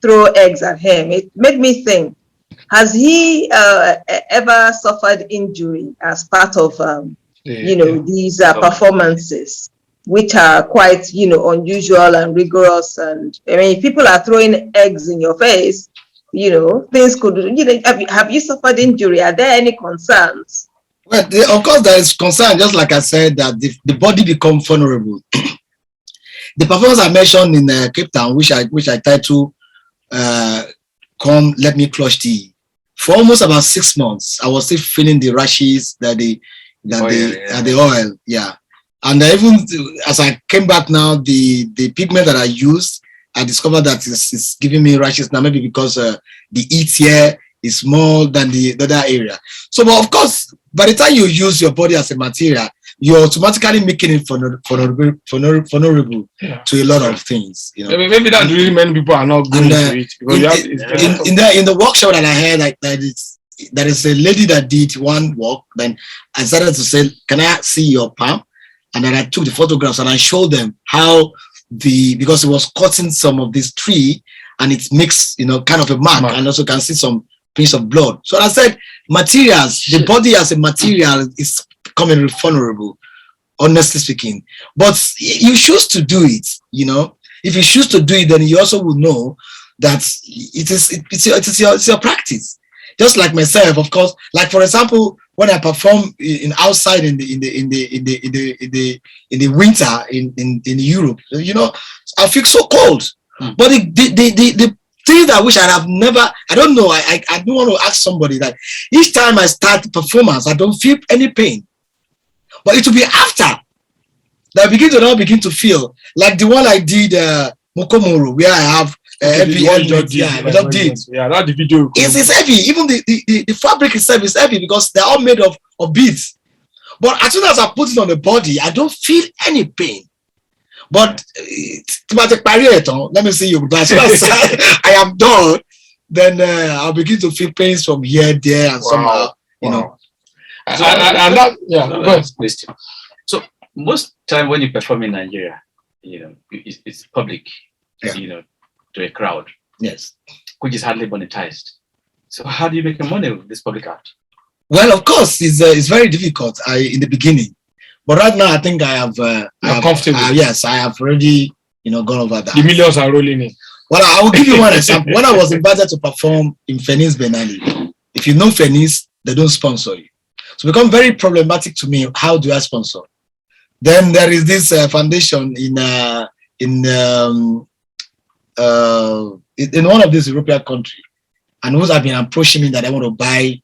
throw eggs at him, it made me think: has he ever suffered injury as part of these performances, which are quite, unusual and rigorous? And I mean, if people are throwing eggs in your face, things could, have you suffered injury? Are there any concerns? Well, of course, there is concern, just like I said, that the body becomes vulnerable. The performance I mentioned in Cape Town, which I titled, Come, Let Me Clutch Thee. For almost about 6 months, I was still feeling the rashes the oil, and even as I came back now, the pigment that I used, I discovered that it's giving me rashes now, maybe because the heat here is more than the other area. So, but of course, by the time you use your body as a material, you're automatically making it vulnerable to a lot of things. Maybe that's really many people are not going to it. Because in the workshop that I had, there is a lady that did one work. Then I started to say, "Can I see your palm?" And then I took the photographs and I showed them how because it was cutting some of this tree and it makes kind of a mark, and also can see some piece of blood. So I said, materials, the body as a material is becoming vulnerable, honestly speaking. But you choose to do it. if you choose to do it, then you also will know that it's your practice. Just like myself, of course. Like for example, when I perform in outside in the winter in Europe, you know, I feel so cold. But the thing that I wish I have never, I don't know, I don't want to ask somebody that each time I start the performance, I don't feel any pain. But it will be after that I begin to feel like the one I did Mokomoro, where I have heavy helmet. Yeah, that's the video. It's heavy. Even the fabric itself is heavy because they're all made of beads. But as soon as I put it on the body, I don't feel any pain. But let me see you. As soon as I am done, then I'll begin to feel pains from here, there, and somehow, you know. So, question. So most time when you perform in Nigeria, you know, it's public, you know, to a crowd. Yes. Which is hardly monetized. So how do you make money with this public art? Well, of course, it's very difficult in the beginning. But right now, I think I have. I'm comfortable. Yes, I have already, you know, gone over that. The millions are rolling in. Well, I will give you one example. When I was invited to perform in Fenis Benali, if you know Fenis, they don't sponsor you. So it become very problematic to me. How do I sponsor? Then there is this foundation in one of these European countries, and who have been approaching me that I want to buy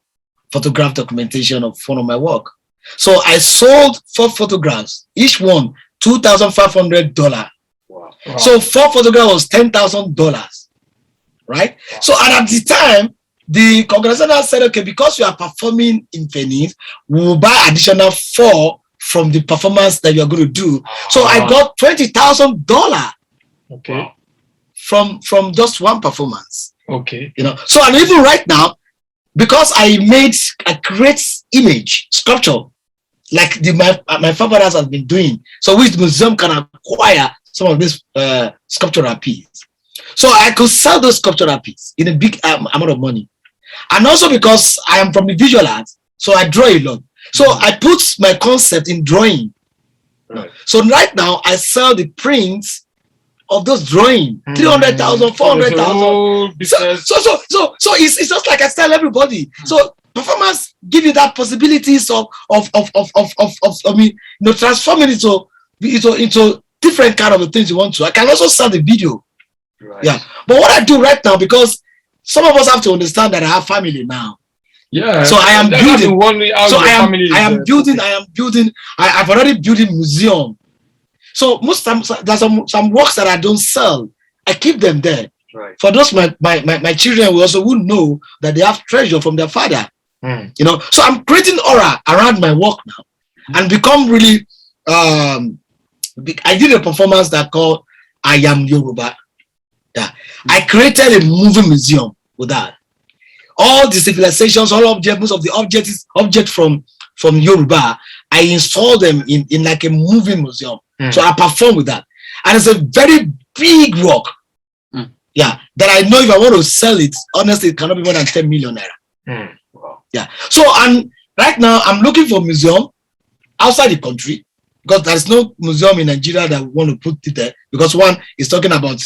photograph documentation of one of my work. So I sold 4 photographs, each one $2,500. Wow. So 4 photographs was $10,000, right? Wow. So at the time, the congressional said, okay, because you are performing in Fenis, we will buy additional 4 from the performance that you are going to do. So I got $20,000. Okay. From just one performance. Okay. You know. So and even right now, because I made a great image sculpture, like my forefathers have been doing, so which museum can acquire some of this sculptural pieces. So I could sell those sculptural pieces in a big amount of money. And also because I am from the visual arts, so I draw a lot. So I put my concept in drawing. Right. So right now I sell the prints of those drawing, 300,000, 400,000. So it's just like I tell everybody. So performance give you that possibilities of I mean, you know, transforming it into different kind of things you want to. I can also sell the video. Right. Yeah. But what I do right now, because some of us have to understand that I have family now. Yeah. So I am building. So I've already built a museum. So most times there's some works that I don't sell. I keep them there. Right. For those my children will also would know that they have treasure from their father. You know, so I'm creating aura around my work now, and become really. I did a performance that called "I Am Yoruba." Yeah, I created a moving museum with that. All the civilizations, all objects, most of the objects from Yoruba, I install them in like a moving museum. So I perform with that, and it's a very big work. Yeah, that I know if I want to sell it, honestly, it cannot be more than 10 million naira. Wow. Yeah. So and right now I'm looking for a museum outside the country, because there's no museum in Nigeria that want to put it there, because one is talking about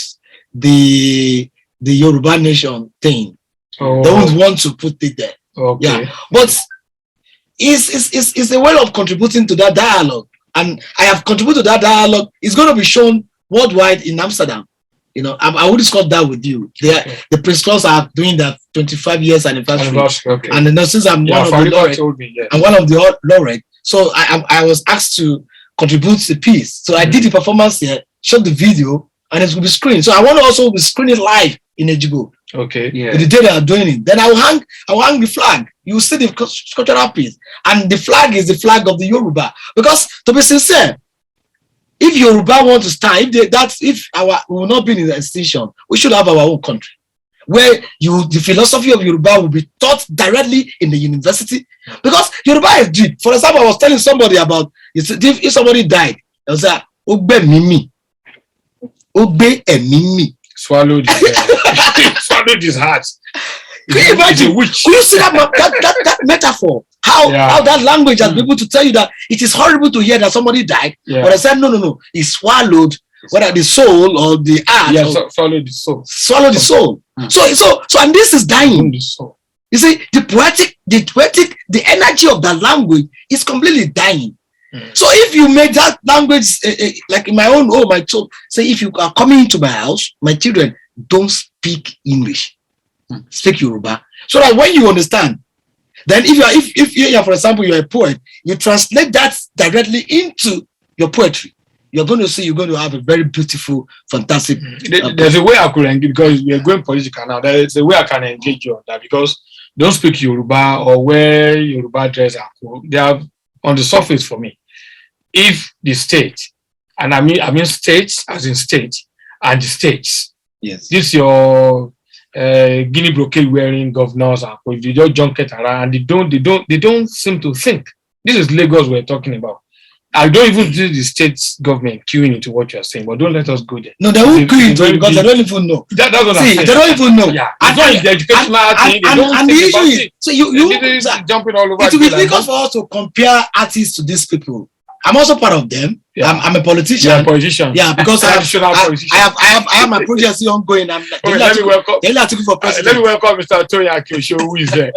the Yoruba nation thing. Oh. They won't want to put it there. Okay. Yeah. But it's a way of contributing to that dialogue. And I have contributed to that dialogue. It's going to be shown worldwide in Amsterdam. You know, I will discuss that with you. The Prince Claus are doing that 25 years anniversary. Okay. And then since I'm one of the laureate, I'm one of the laureate, so I was asked to contribute to the piece. So I did the performance here, shot the video, and it will be screened. So I want to also be screening live in Ejibo. Okay. Yeah. The day they are doing it. Then I will hang the flag. You will see the sculptural piece. And the flag is the flag of the Yoruba. Because to be sincere, if Yoruba want to stand, we will not be in the extinction, we should have our own country, where the philosophy of Yoruba will be taught directly in the university. Because Yoruba is deep. For example, I was telling somebody about if somebody died, I was like, Ogbe Mimi. Ogbe Mimi. Swallowed his heart. Can you imagine? Can you see that metaphor? How that language has been able to tell you that it is horrible to hear that somebody died, but I said no, he swallowed whether the soul or the art. Yes, swallow the soul. Swallow the soul. So and this is dying. The soul. You see, the energy of that language is completely dying. So if you make that language, like in my own home, I told, say, if you are coming into my house, my children, don't speak English, speak Yoruba, so that when you understand, then if you are, for example, you're a poet, you translate that directly into your poetry. You're going to see, you're going to have a very beautiful, fantastic. There's a way I could engage, because we are going political now. There is a way I can engage you on that, because don't speak Yoruba or wear Yoruba dress. They are on the surface for me. If the state, and I mean states as in state, and the states. Yes. This your Guinea brocade wearing governors, and if you just junket around, they don't seem to think. This is Lagos we're talking about. I don't even do the state government queuing into what you're saying, but don't let us go there. No, they won't queue into it because they don't even know. That's what I'm saying. They don't even know. Yeah, it's not the educational thing. And the issue is, so you jumping all over. It will be difficult for us to compare artists to these people. I'm also part of them. Yeah. I'm a politician. You're a politician. Yeah, because I have my project still ongoing. I'm let me welcome ATIKU for president. Let me welcome Mr. Tony Akosho, who is there.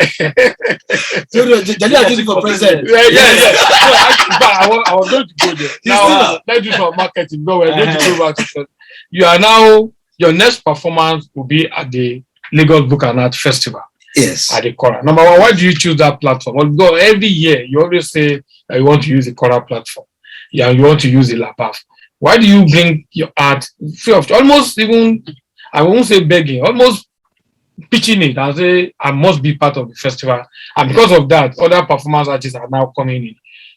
ATIKU for president. Yeah. I was going to go there. Now, let's do some marketing. No, we're going to go back to you are now, your next performance will be at the Lagos Book and Art Festival. Yes. At the Kora. Number one, why do you choose that platform? Well, because every year you always say that you want to use the Kora platform. Yeah, you want to use the LAPAF. Why do you bring your art free of charge? Almost even, I won't say begging, almost pitching it and say, I must be part of the festival. And because of that, other performance artists are now coming in.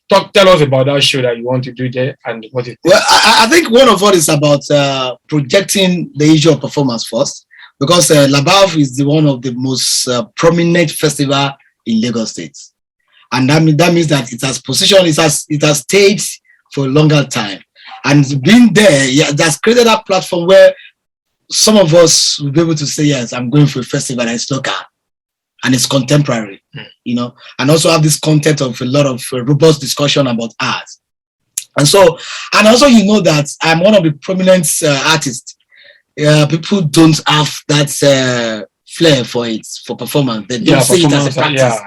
Tell us about that show that you want to do there and what it is. Well, I think one of what is about projecting the issue of performance first, because LAPAF is one of the most prominent festival in Lagos State. And that means that it has positioned, it has stayed for a longer time. And being there, it has created a platform where some of us will be able to say, yes, I'm going for a festival and it's local and it's contemporary, you know, and also have this content of a lot of robust discussion about art. And so, and also, you know, that I'm one of the prominent artists. People don't have that flair for it, for performance. They don't see it as a practice.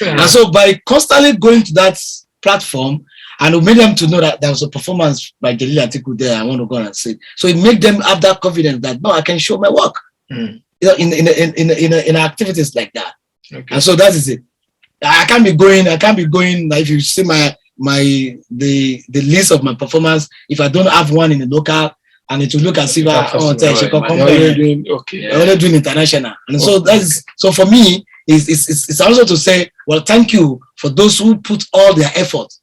And so by constantly going to that platform, and we made them to know that there was a performance by JELILI ATIKU there, I want to go and see. So it made them have that confidence that, no, I can show my work, you know, in activities like that. Okay. And so that is it. I can't be going, like, if you see the list of my performance, if I don't have one in the local, and it will look as if I'm only doing international. And so that's, so for me, it's also to say, well, thank you for those who put all their effort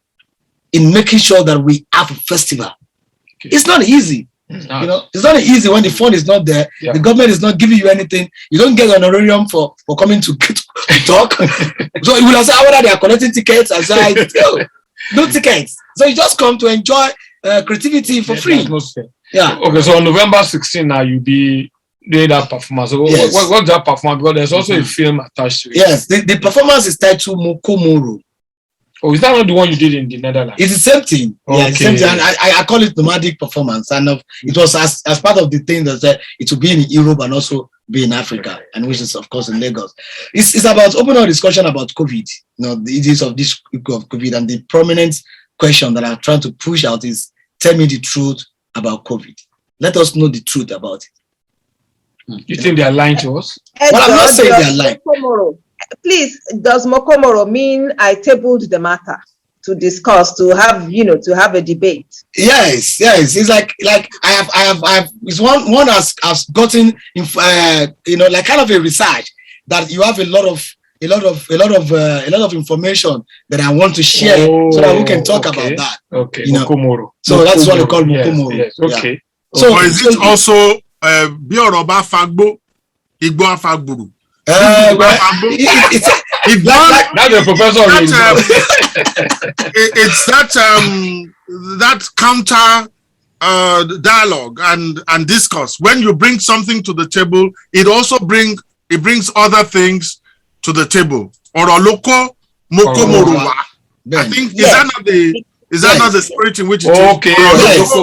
in making sure that we have a festival. Okay. It's not easy. You know, it's not easy when the fund is not there. Yeah. The government is not giving you anything. You don't get an honorarium for coming to talk. So you will say whether they are collecting tickets and say, no tickets. So you just come to enjoy creativity for free. Yeah. Okay, so on November 16 now you'll be doing that performance. So yes. What's that performance? Because there's also a film attached to it. Yes, the performance is titled Mokomoro. Oh, is that not the one you did in the Netherlands? It's the same thing. Okay. Yeah, it's the same thing. And I call it nomadic performance. And it was as part of the thing that it will be in Europe and also be in Africa, and which is of course in Lagos. It's about open up discussion about COVID. You know, the issues of this of COVID, and the prominent question that I'm trying to push out is, tell me the truth about COVID. Let us know the truth about it. You think they are lying to us? Well, I'm not saying they are lying. Please, does Mokomoro mean I tabled the matter to discuss, to have a debate? Yes. It's like I have. It's one has gotten like kind of a research that you have a lot of information that I want to share so that we can talk about that. Okay. Mokomoro. So that's what we call Mokomoro. Yes. Okay. Yeah. So or is it also Bioroba Fagbo, Igbo Fagburu? That's the professor. It's that counter dialogue and discourse. When you bring something to the table, it brings other things to the table. Or a local Mokomorua. I think is that not the Is that not the spirit in which it Okay. Yes.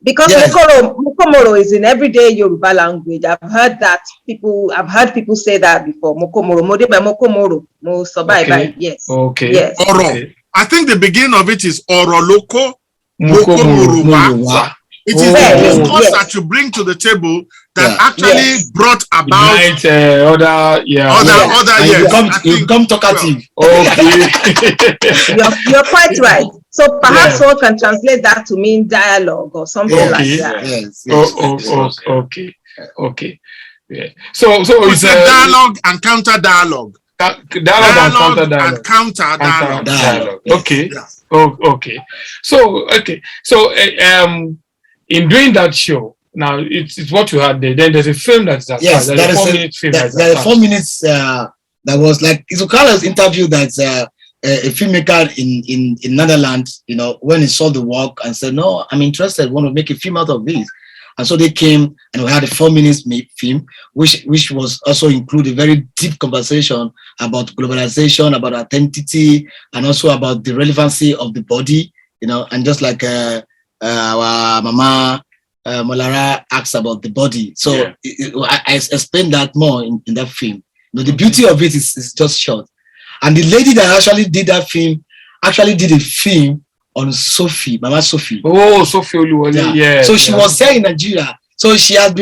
Because Mokomoro is in everyday Yoruba language. I've heard people say that before. Mokomoro, Modeba Mokomoro, Mo Sobai. Yes. Okay. Yes. Oro. Okay. I think the beginning of it is Oroloko Mokomoro. It is the discourse that you bring to the table that actually brought about other You become talkative. Okay. You're quite right. So perhaps one can translate that to mean dialogue or something like that. Yes. Okay. Okay. Yeah. So it's a dialogue and counter dialogue. Dialogue and counter dialogue. Okay. Yes. Oh, okay. So in doing that show, now it's what you had there. Then there's a film that's attached. Yes, there's a 4-minute film. There's a 4 minutes that was like Izuka's interview. That's a filmmaker in Netherlands. You know, when he saw the work and said, "No, I'm interested. Want to make a film out of this." And so they came and we had a 4 minutes film, which was also include a very deep conversation about globalization, about identity, and also about the relevancy of the body. You know, and just like our Mama Molara asks about the body. So I explained that more in that film. You know, the beauty of it is just short. And the lady that actually did that film actually did a film on Sophie, Mama Sophie. Oh, Sophie Oluwole. Yeah. So she was there in Nigeria. So she has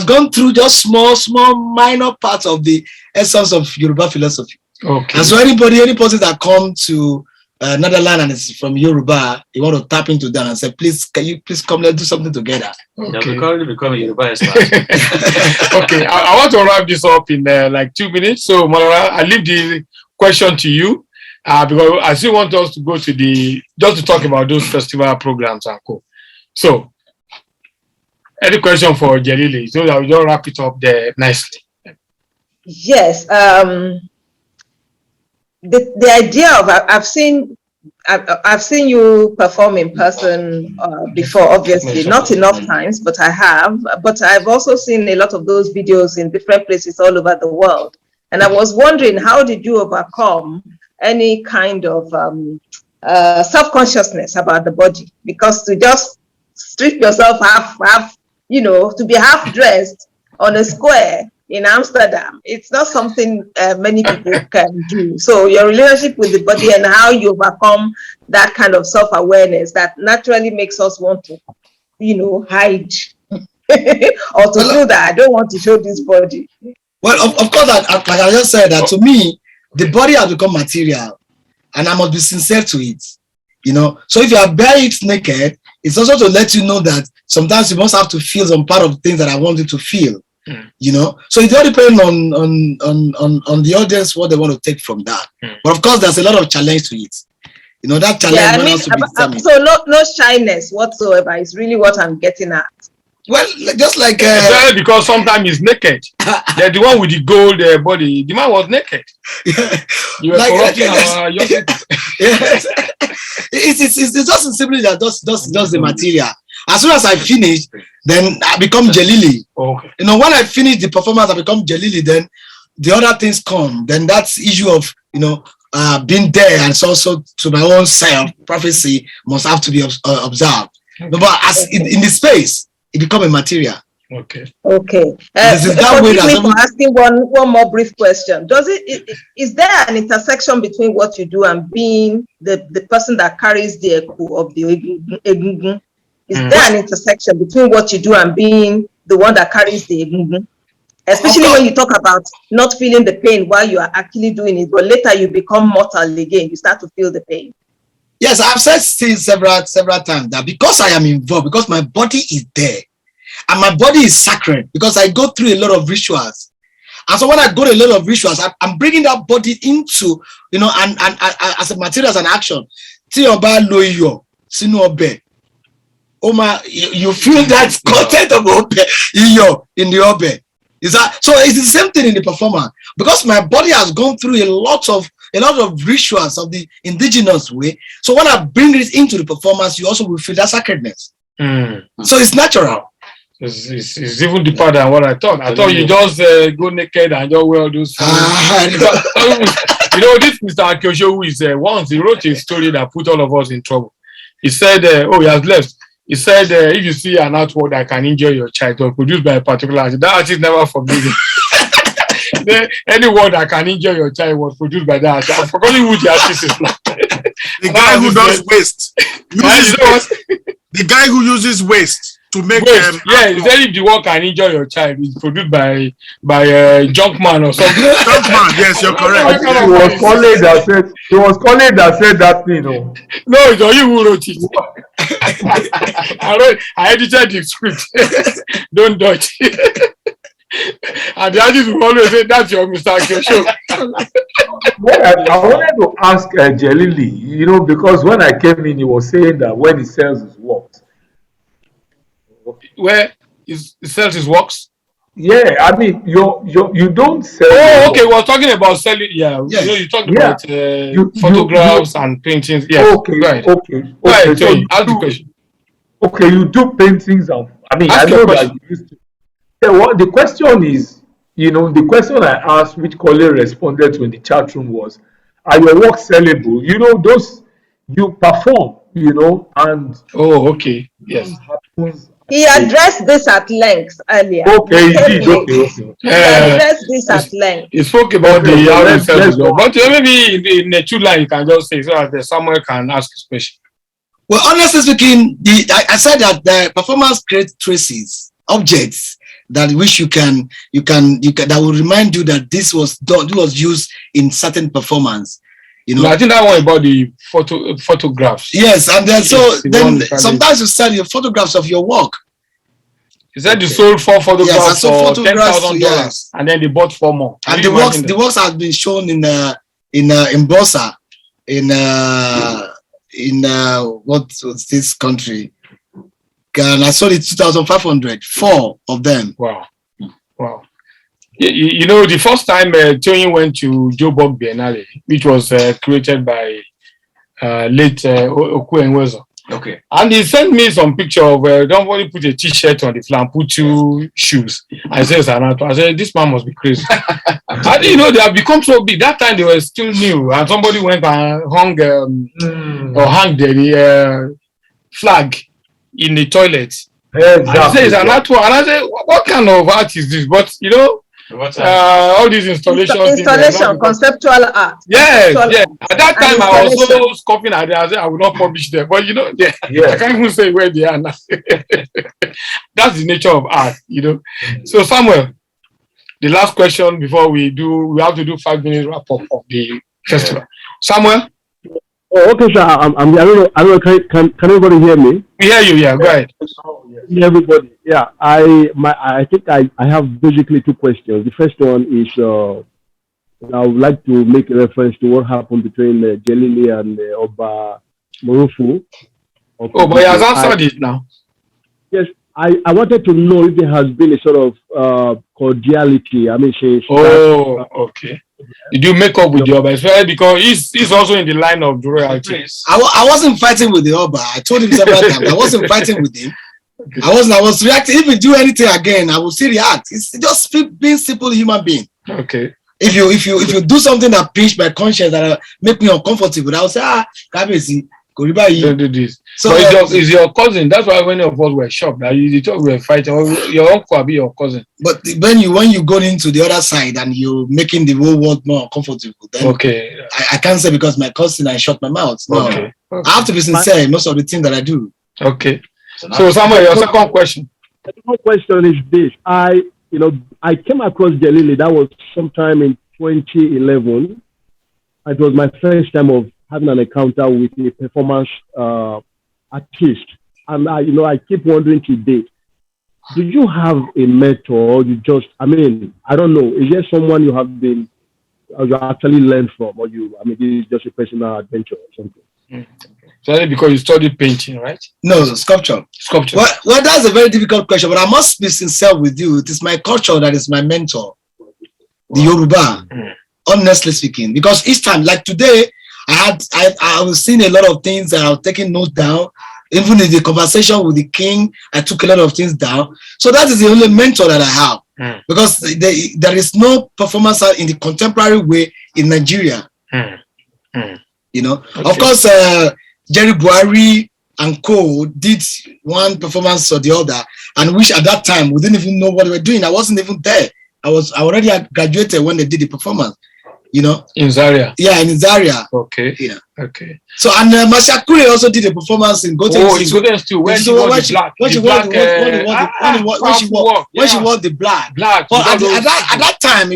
gone through just small minor parts of the essence of Yoruba philosophy. Okay. And so any person that come to Netherlands and is from Yoruba, you want to tap into that and say, please, can you please come, let's do something together. Okay. Become a Yoruba expert. Okay, I want to wrap this up in like 2 minutes. So, Molara, I leave the question to you because I still want us to go to just to talk about those festival programs and co. So, any question for Jelili? So that we just wrap it up there nicely. Yes. The idea of I've seen you perform in person before, obviously not enough times, but I have. But I've also seen a lot of those videos in different places all over the world, and I was wondering, how did you overcome any kind of self-consciousness about the body? Because to just strip yourself half, you know, to be half dressed on a square in Amsterdam, it's not something many people can do. So your relationship with the body and how you overcome that kind of self-awareness that naturally makes us want to, you know, hide or to do that. I don't want to show this body. Well, of course, like I just said, that to me, the body has become material and I must be sincere to it. You know, so if you are bare it naked, it's also to let you know that sometimes you must have to feel some part of things that I want you to feel. You know, so it all depends on the audience what they want to take from that. But of course, there's a lot of challenge to it. You know, that challenge has to be determined. So no shyness whatsoever is really what I'm getting at. Well, just like because sometimes he's naked. The one with the gold body, the man was naked. You were corrupting our young people. Yes. It's just simply that just the material. As soon as I finish, then I become Jelili. Okay. You know, when I finish the performance, I become Jelili. Then the other things come. Then that's issue of, you know, being there, and it's also to my own self. Prophecy must have to be observed. Okay. But as in the space, it become a material. Okay. Okay. Forgive me for asking one more brief question. Is there an intersection between what you do and being the person that carries the echo of the egungun? Is there an intersection between what you do and being the one that carries the egungun? Especially when you talk about not feeling the pain while you are actually doing it, but later you become mortal again, you start to feel the pain. Yes, I've said several times that because I am involved, because my body is there, and my body is sacred, because I go through a lot of rituals. And so when I go to a lot of rituals, I'm bringing that body into, you know, and as a material, as an action. Oma, you feel that content of obe in the obe. Is that so? It's the same thing in the performance, because my body has gone through a lot of rituals of the indigenous way. So when I bring it into the performance, you also will feel that sacredness. So it's natural. It's even deeper than what I thought. I thought you just go naked and just wear those. You know, this Mr. Akyosho, who is once he wrote a story that put all of us in trouble. He said, oh, he has left. He said, if you see an artwork that can injure your child or produced by a particular artist, that artist never forgiven. Any word that can injure your child was produced by that artist. I've forgotten who the artist is now. The guy who does waste. The guy who uses waste to make waste. Yeah, he said if the work can injure your child, it's produced by Junkman or something. Junkman, yes, you're correct. It was Colin that said that thing. No, it's you who wrote it. I edited the script. Don't dodge. And the artist will always say, that's your Mr. Akyosho. Well, I wanted to ask Jelili, you know, because when I came in, he was saying that when he sells his works. Where he sells his works? Yeah, I mean, you don't sell. Oh, okay. We're talking about selling. Yeah, yes. You know, you talk about photographs and paintings. Yes. Okay. Right. Okay. Right. So ask the question. Okay, you do paintings of. I mean, ask I know that you used to. Yeah, well, the question is, you know, the question I asked, which colleague responded to in the chat room was, are your works sellable? You know, those you perform, you know, and oh, okay, yes. He addressed this at length earlier. Okay, he did. Okay. He addressed this at length. He spoke about the how he sells his work, but maybe in the 2 lines you can just say so that someone can ask his question. Well, honestly speaking, I said that the performance creates traces, objects that which you can that will remind you that this was used in certain performance. You know, no, I think that one about the photographs. Yes, and then then sometimes you sell your photographs of your work. He said you sold 4 photographs for $10,000, yes. And then they bought 4 more. And the works have been shown in Bosa, in what was this country? And I sold it 2,500. 4 of them. Wow. You know, the first time Tony went to Joburg Biennale, which was created by late Oku Enwezo. Okay. And he sent me some picture of don't want to put a t-shirt on the flank, put 2 shoes. I said, I said, this man must be crazy. And you know, they have become so big. That time they were still new, and somebody went and hung the flag in the toilet. Exactly. I say it's an artwork, and I say, what kind of art is this? But you know, all these installation, conceptual art. Yeah. At that time, I was so scoffing at it. I said I would not publish them, but you know, I can't even say where they are now. That's the nature of art, you know. So Samuel, the last question before we have to do 5 minutes wrap up of the festival. Samuel. Oh, okay, sir. I don't know. Can everybody hear me? We hear you. Yeah, go ahead. Everybody. Yeah, I think I have basically 2 questions. The first one is I would like to make a reference to what happened between Jelili and Oba Morufu. Oh, but he has answered it now. Yes, I wanted to know if there has been a sort of cordiality. I mean, okay. Did you make up with the Oba? Especially because he's also in the line of the royalty. I wasn't fighting with the Oba. I told him several times. I wasn't fighting with him. Okay. I was reacting. If we do anything again, I will still react. It's just being simple human being. Okay. If you do something that pinch my conscience that make me uncomfortable, I will say, Kabesi, don't do this. So it's your cousin. That's why many of us were shocked that you thought we were fighting. Your uncle will be your cousin. But when you go into the other side and you're making the whole world more uncomfortable, then I can't say because my cousin I shut my mouth. No, okay. I have to be sincere in most of the things that I do. Okay. So Samuel, your second question. The second question is this: I came across Jelili. That was sometime in 2011. It was my first time of having an encounter with a performance artist, and I keep wondering today, do you have a mentor, or you just, I don't know, is there someone you have been, or you actually learned from, or this is just a personal adventure or something? So because you studied painting, right? No, sculpture. Well, that's a very difficult question, but I must be sincere with you. It is my culture that is my mentor, the Yoruba, honestly speaking, because each time, like today, I was seeing a lot of things that I was taking notes down. Even in the conversation with the king, I took a lot of things down. So that is the only mentor that I have. Because there is no performance art in the contemporary way in Nigeria. You know, of course, Jerry Buhari and co did one performance or the other, and which at that time we didn't even know what they were doing. I wasn't even there. I already had graduated when they did the performance. You know, in Zaria. Yeah, in Zaria. Okay. Yeah. Okay. So and Masha Kure also did a performance in Goten. Oh, it's Goten too. When she wore the black. When she wore the black. Black. But at that time,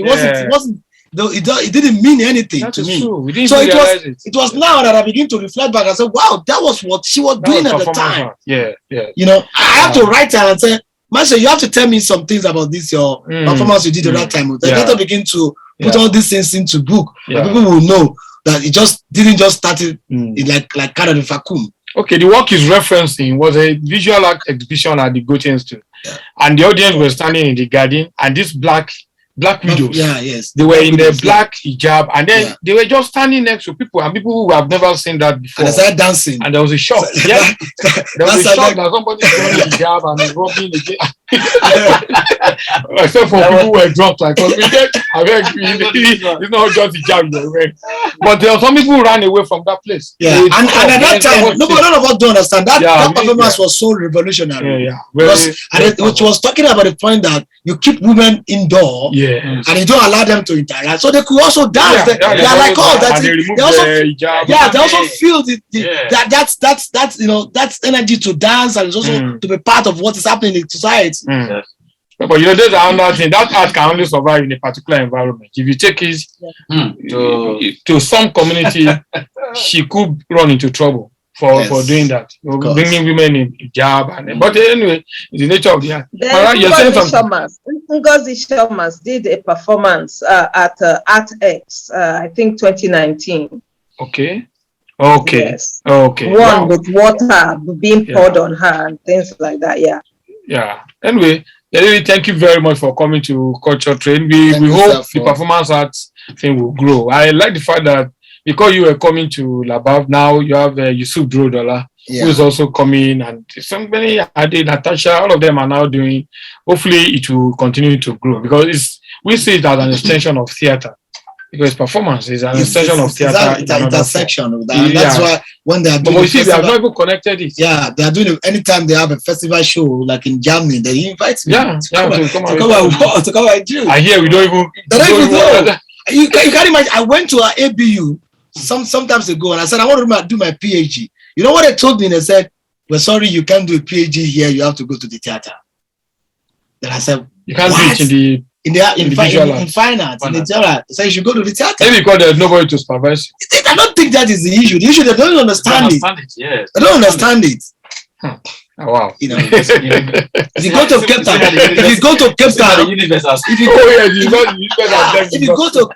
it didn't mean anything to me. True. We didn't so it was now that I begin to reflect back and say, wow, that was what she was doing at the time. Yeah. You know, I have to write her and say, Masha, you have to tell me some things about this, your performance you did at that time. Then later begin to put all these things into book. And people will know that it didn't just start like kind of the vacuum. Okay, the work is referencing was a visual art exhibition at the Goten too. Yeah. And the audience were standing in the garden, and these black widows. They were in the black hijab, and then they were just standing next to people, and people who have never seen that before. And they started dancing. And there was a shock. There was a shock that somebody was wearing hijab and was rubbing the except for people who were drunk like us. It's not just hijab you were wearing. But there were some people who ran away from that place. Yeah, and at that time, none of us don't understand that performance was so revolutionary. Because it was talking about the point that you keep women indoor. And you don't allow them to interact, so they could also dance. They are like they also feel that's you know, that's energy to dance, and it's also to be part of what is happening in society. But you know, there's another thing, that art can only survive in a particular environment. If you take it to some community, she could run into trouble for doing that, bringing women in hijab. But anyway, it's the nature of the art. Ngozi Shomas did a performance at ArtX, I think 2019. Okay. Yes. One with water being poured on her and things like that. Yeah. Anyway, Jelili, thank you very much for coming to Culture Train. We hope the performance arts thing will grow. I like the fact that because you were coming to Labab, now you have Yusuf Drodola, who is also coming, and somebody, Ade, Natasha, all of them are now doing. Hopefully, it will continue to grow because we see it as an extension of theater. Because performance is an extension of theater. It's an intersection of that. And that's why when they are doing, but they have not even connected it. Yeah, they are doing it anytime they have a festival show, like in Germany, they invite me to come and do. I hear we don't even. know. You can't imagine. I went to our ABU sometimes ago, and I said I want to do my PhD. You know what they told me? They said, "We're sorry, you can't do a PhD here. You have to go to the theater." Then I said, "You can't do it in fine arts, in the theater." So you should go to the theater. Maybe because there's nobody to supervise. I don't think that is the issue. The issue, they don't understand it. Yes. They don't understand it. Oh, wow. You know, if you go to Cape Town, if you go to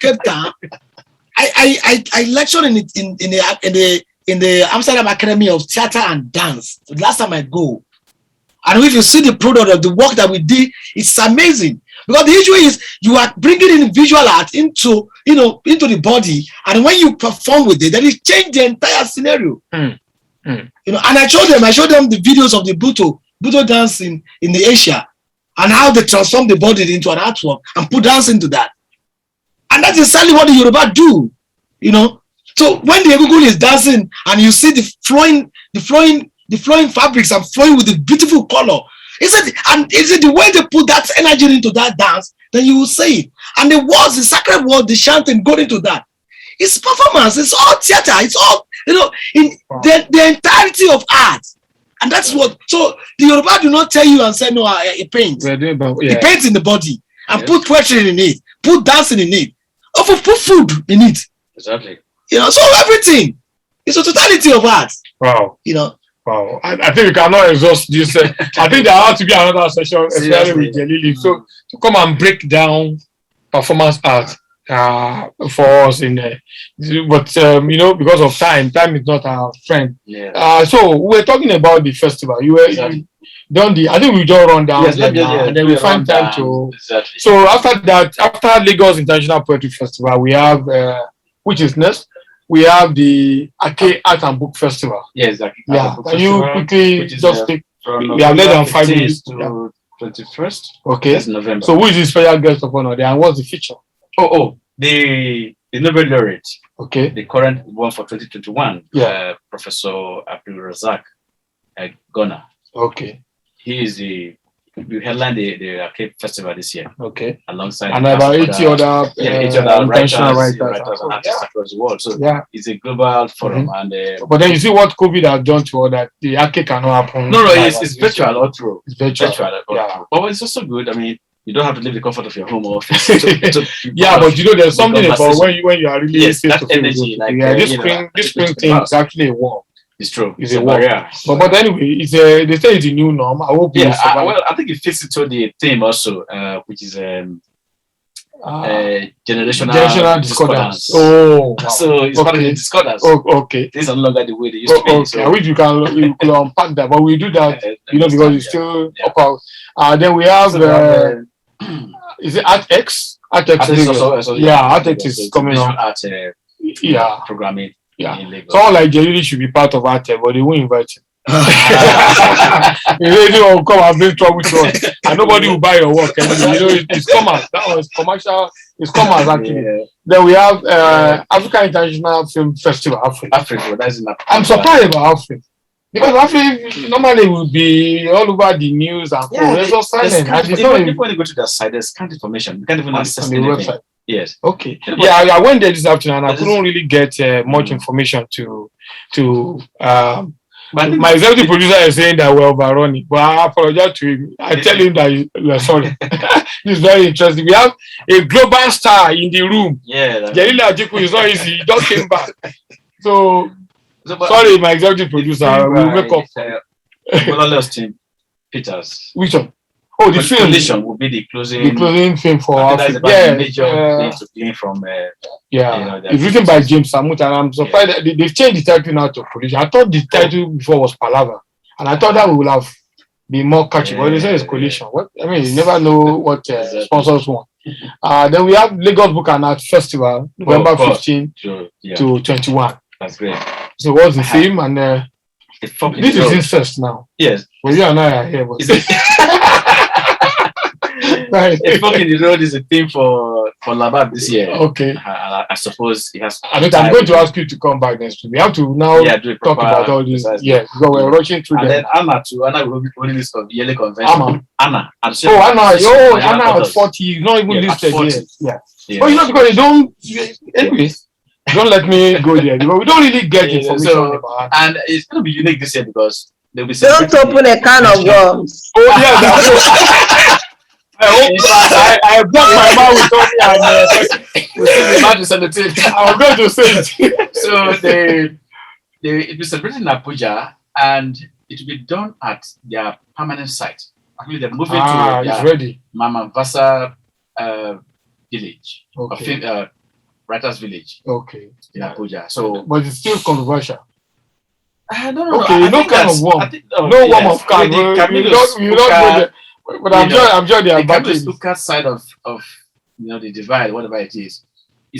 Cape Town, I lectured in the Amsterdam Academy of Theater and Dance. The last time I go, and if you see the product of the work that we did, it's amazing. Because the issue is you are bringing in visual art into the body, and when you perform with it, then it changes the entire scenario. You know, and I showed them the videos of the Buto dance in the Asia, and how they transform the body into an artwork and put dance into that. And that's exactly what the Yoruba do. You know, so when the Egungun is dancing and you see the flowing fabrics and flowing with the beautiful color, is it the way they put that energy into that dance, then you will see it. And the words, the sacred words, the chanting go into that. It's performance, it's all theater, it's all, you know, in the entirety of art. And that's what, so the Yoruba do not tell you and say, no, it paints. It paints in the body and put poetry in it, put dancing in it, or put food in it. Exactly. You know, so everything. It's a totality of art. Wow. You know. Wow. I think we cannot exhaust this. I think there has to be another session, especially with Jelili. So to come and break down performance art for us in there. But you know, because of time is not our friend. So we were talking about the festival. I think we just run down and then we find time to. Exactly. So after that, after Lagos International Poetry Festival, we have which is next. We have the Ake Art and Book Festival. Yeah, exactly. Yeah. Can you quickly just take? We have less than 5 minutes to 21st. Okay. That's November. So who is the special guest of honor there, and what's the feature? The Nobel laureate Okay. The current one for 2021, Professor Abdul Razak Ghana. Okay. He is the headline the Arcade Festival this year. Okay. Alongside and about 80 other international writers and artists across the world. So yeah, it's a global forum. And but then you see what COVID has done to all that. The Arcade cannot happen. No, it's virtual all through. It's virtual. Yeah. But it's also good. I mean, you don't have to leave the comfort of your home office. Yeah, but you know, there's something about when you are really face to face. Energy, like this spring thing is actually a war. It's true. It's a war. But anyway, they say it's a new norm. I hope. I think it fits into the theme also, which is generational discordance. Oh, wow. So it's part of the discordance. Oh, okay. Things are no longer the way they used to be. Okay, so. I wish you can unpack that, but we do that, because it's still up out. Then we have is it AtX? AtX AtX is coming on. Programming. Yeah. Someone like JELILI should be part of ATIKU, but they won't invite him. They will come and bring trouble to us, and nobody will buy your work. Anyway. It's commerce. That was commercial. It's commerce actually. Yeah. Then we have African International Film Festival. Africa. That's in I'm surprised about Africa, because Africa normally will be all over the news and there's no silence. Even when you go to their site, there's scant information. You can't even access on the website. Yes. Okay. Yeah, I went there this afternoon and I couldn't really get much information to my executive producer is saying that we're overrunning, but I apologize to him. I tell him that you're sorry. It's very interesting. We have a global star in the room. Yeah. JELILI ATIKU is not easy. He just came back. So sorry, my executive producer. We'll make up. Team Peters. Which one? Oh, the film. Condition will be the closing film for Africa. Major to play from. It's written by James Samut, and I'm surprised that they've changed the title now to Collision. I thought the title before was Palava, and I thought that would have been more catchy. But they say it's Collision. What I mean, you never know what sponsors want. Then we have Lagos Book and Art Festival, November 15 to 21. That's great. So what's the theme? And this is incest now. Yes. Well, you and I are here. But right. A Fork in the Road is a theme for Labab this year. Okay. I suppose it has. I'm going to ask you to come back next week. We have to now talk about all this. Yeah, because we're rushing through and them. Then Anna too. Anna will be holding this yearly convention. Anna. Anna at 40. Not even listed yet. Yeah. Oh, because they don't. Anyways, don't let me go there. Because we don't really get information about. And it's going to be unique this year because they'll be. Don't open a can of worms. Oh yeah. I blocked my mouth with Tony and I was going to say it. So it was celebrated in Abuja and it will be done at their permanent site. Actually, they're moving to their Mama Vasa village, writers village. Okay. In Abuja. So, but it's still controversial. No. Okay, no kind of worm. No worm of can. You don't go there. But I'm sure they are back. The Lucas side of the divide, whatever it is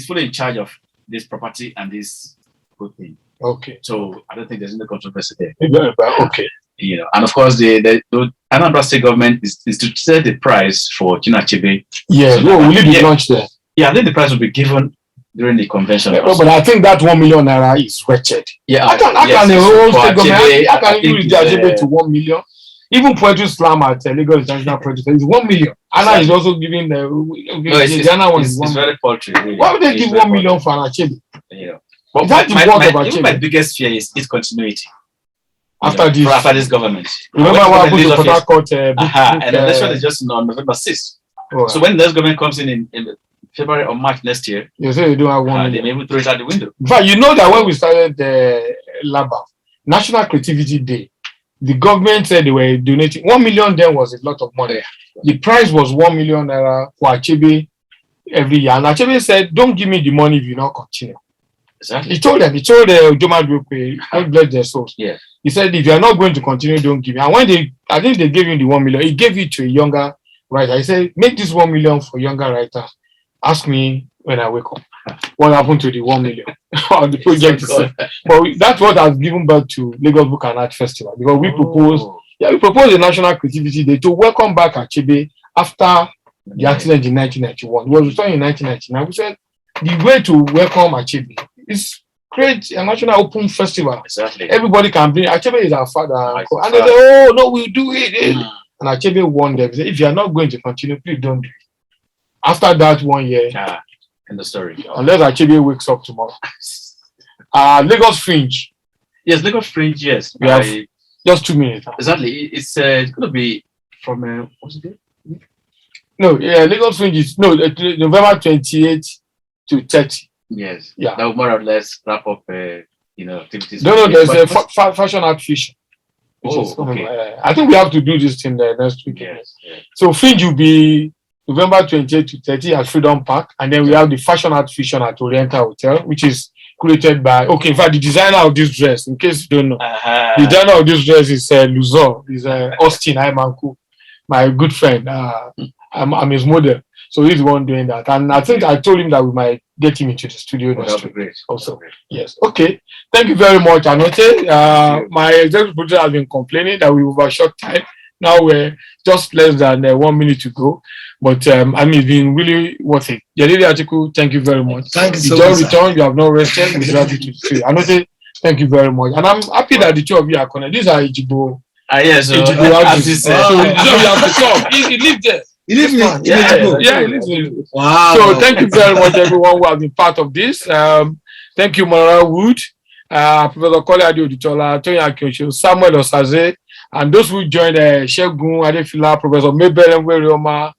fully in charge of this property and this good thing. Okay. So I don't think there's any controversy there. Okay. And of course the Anambra State government is to set the price for Chinua Achebe. Yeah. So will it be launched there? Yeah, I think the price will be given during the convention. But I think that 1 million naira is wretched. Yeah. I can the whole state government. I can use the Achebe to 1 million. Even poetry slam at Lagos International Project is 1 million. Anna is also giving the Anna one is 1 million. Very paltry. Really. Why would they give 1 million for an Achebe? But my biggest fear is its continuity. After this government. Remember what happened to Port Harcourt? And the election is just on November 6th. Oh, so when the next government comes in February or March next year, you say you don't have 1 million. They may even throw it out the window. But you know that when we started the LABA, National Creativity Day, the government said they were donating 1 million. Then was a lot of money. The price was 1 million naira for Achebe every year. And Achebe said, "Don't give me the money if you not continue." Exactly. He told Joma Dupe, God bless their souls. Yeah. He said, "If you are not going to continue, don't give me." And when I think they gave him the 1 million, he gave it to a younger writer. He said, "Make this 1 million for younger writers. Ask me when I wake up what happened to the 1 million on the project." But that's what has given birth to Lagos Book and Art Festival, because we proposed a National Creativity Day to welcome back Achebe after the accident in 1991. It was returned in 1999. We said the way to welcome Achebe it's create a national open festival. Exactly. Everybody can bring. Achebe is our father, uncle. And they say, oh no, we'll do it. And Achebe warned them, if you are not going to continue, please don't do it. After that 1 year, in the story. Unless Achebe wakes up tomorrow. Lagos Fringe. Yes, Lagos Fringe, yes. We have just 2 minutes. Exactly. It's going to be from, what's it? No, Lagos Fringe is, November 28th to 30. Yes. Yeah. That will more or less wrap up, activities. No, there's a fashion art fusion. Okay. I think we have to do this thing next week. Yes. So Fringe will be November 28th to 30 at Freedom Park, and then we have the fashion art fusion at Oriental Hotel, which is created by, in fact, the designer of this dress, in case you don't know, the designer of this dress is Luzor, is Austin Imanku, my good friend. I'm his model, so he's the one doing that. And I think I told him that we might get him into the studio next week. Great. Also, yes. Okay. Thank you very much, Anote. My executive producer has been complaining that we overshot time. Now we're just less than 1 minute to go. But it's been really worth it. JELILI ATIKU, thank you very much. Thank you so much. Return, you have not rested. We're glad to see you. Anote, thank you very much. And I'm happy that the two of you are connected. These are Ijibo. Yes. So you have to talk. He lives there. He lives in Yeah, he lives there. Wow. So thank you very much, everyone who has been part of this. Thank you, Mara Wood, Professor Kole Adeoditola, Tony Akyosho, Samuel Osaze, and those who joined Shegun Adefila, Professor Mabel Nwerioma,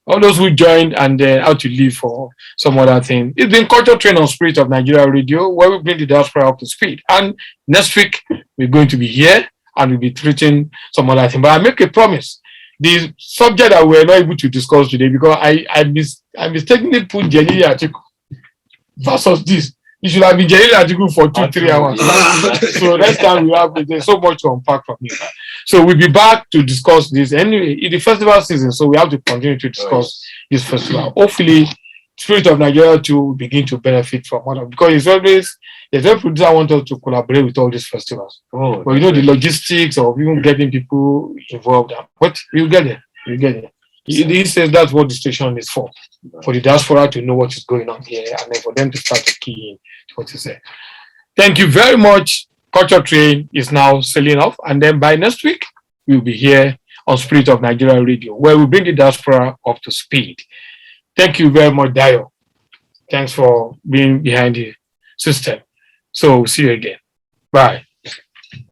all those who joined and how to leave for some other thing. It's been Culture Train on Spirit of Nigeria Radio, where we bring the diaspora up to speed. And next week, we're going to be here and we'll be treating some other thing. But I make a promise. The subject that we're not able to discuss today, because I mistakenly put JELILI ATIKU versus this. You should have been JELILI ATIKU for 2-3 hours. So next time there's so much to unpack from here. So we'll be back to discuss this. Anyway, in the festival season, so we have to continue to discuss this festival. Hopefully, Spirit of Nigeria to begin to benefit from one of, because it's always producer want us to collaborate with all these festivals. But the logistics of even getting people involved. But we'll get there. He says that's what the station is for the diaspora to know what is going on here, and then for them to start to key in what you say. Thank you very much. Culture Train is now sailing off, and then by next week we'll be here on Spirit of Nigeria Radio, where we bring the diaspora up to speed. Thank you very much, Dayo. Thanks for being behind the system. So see you again. Bye.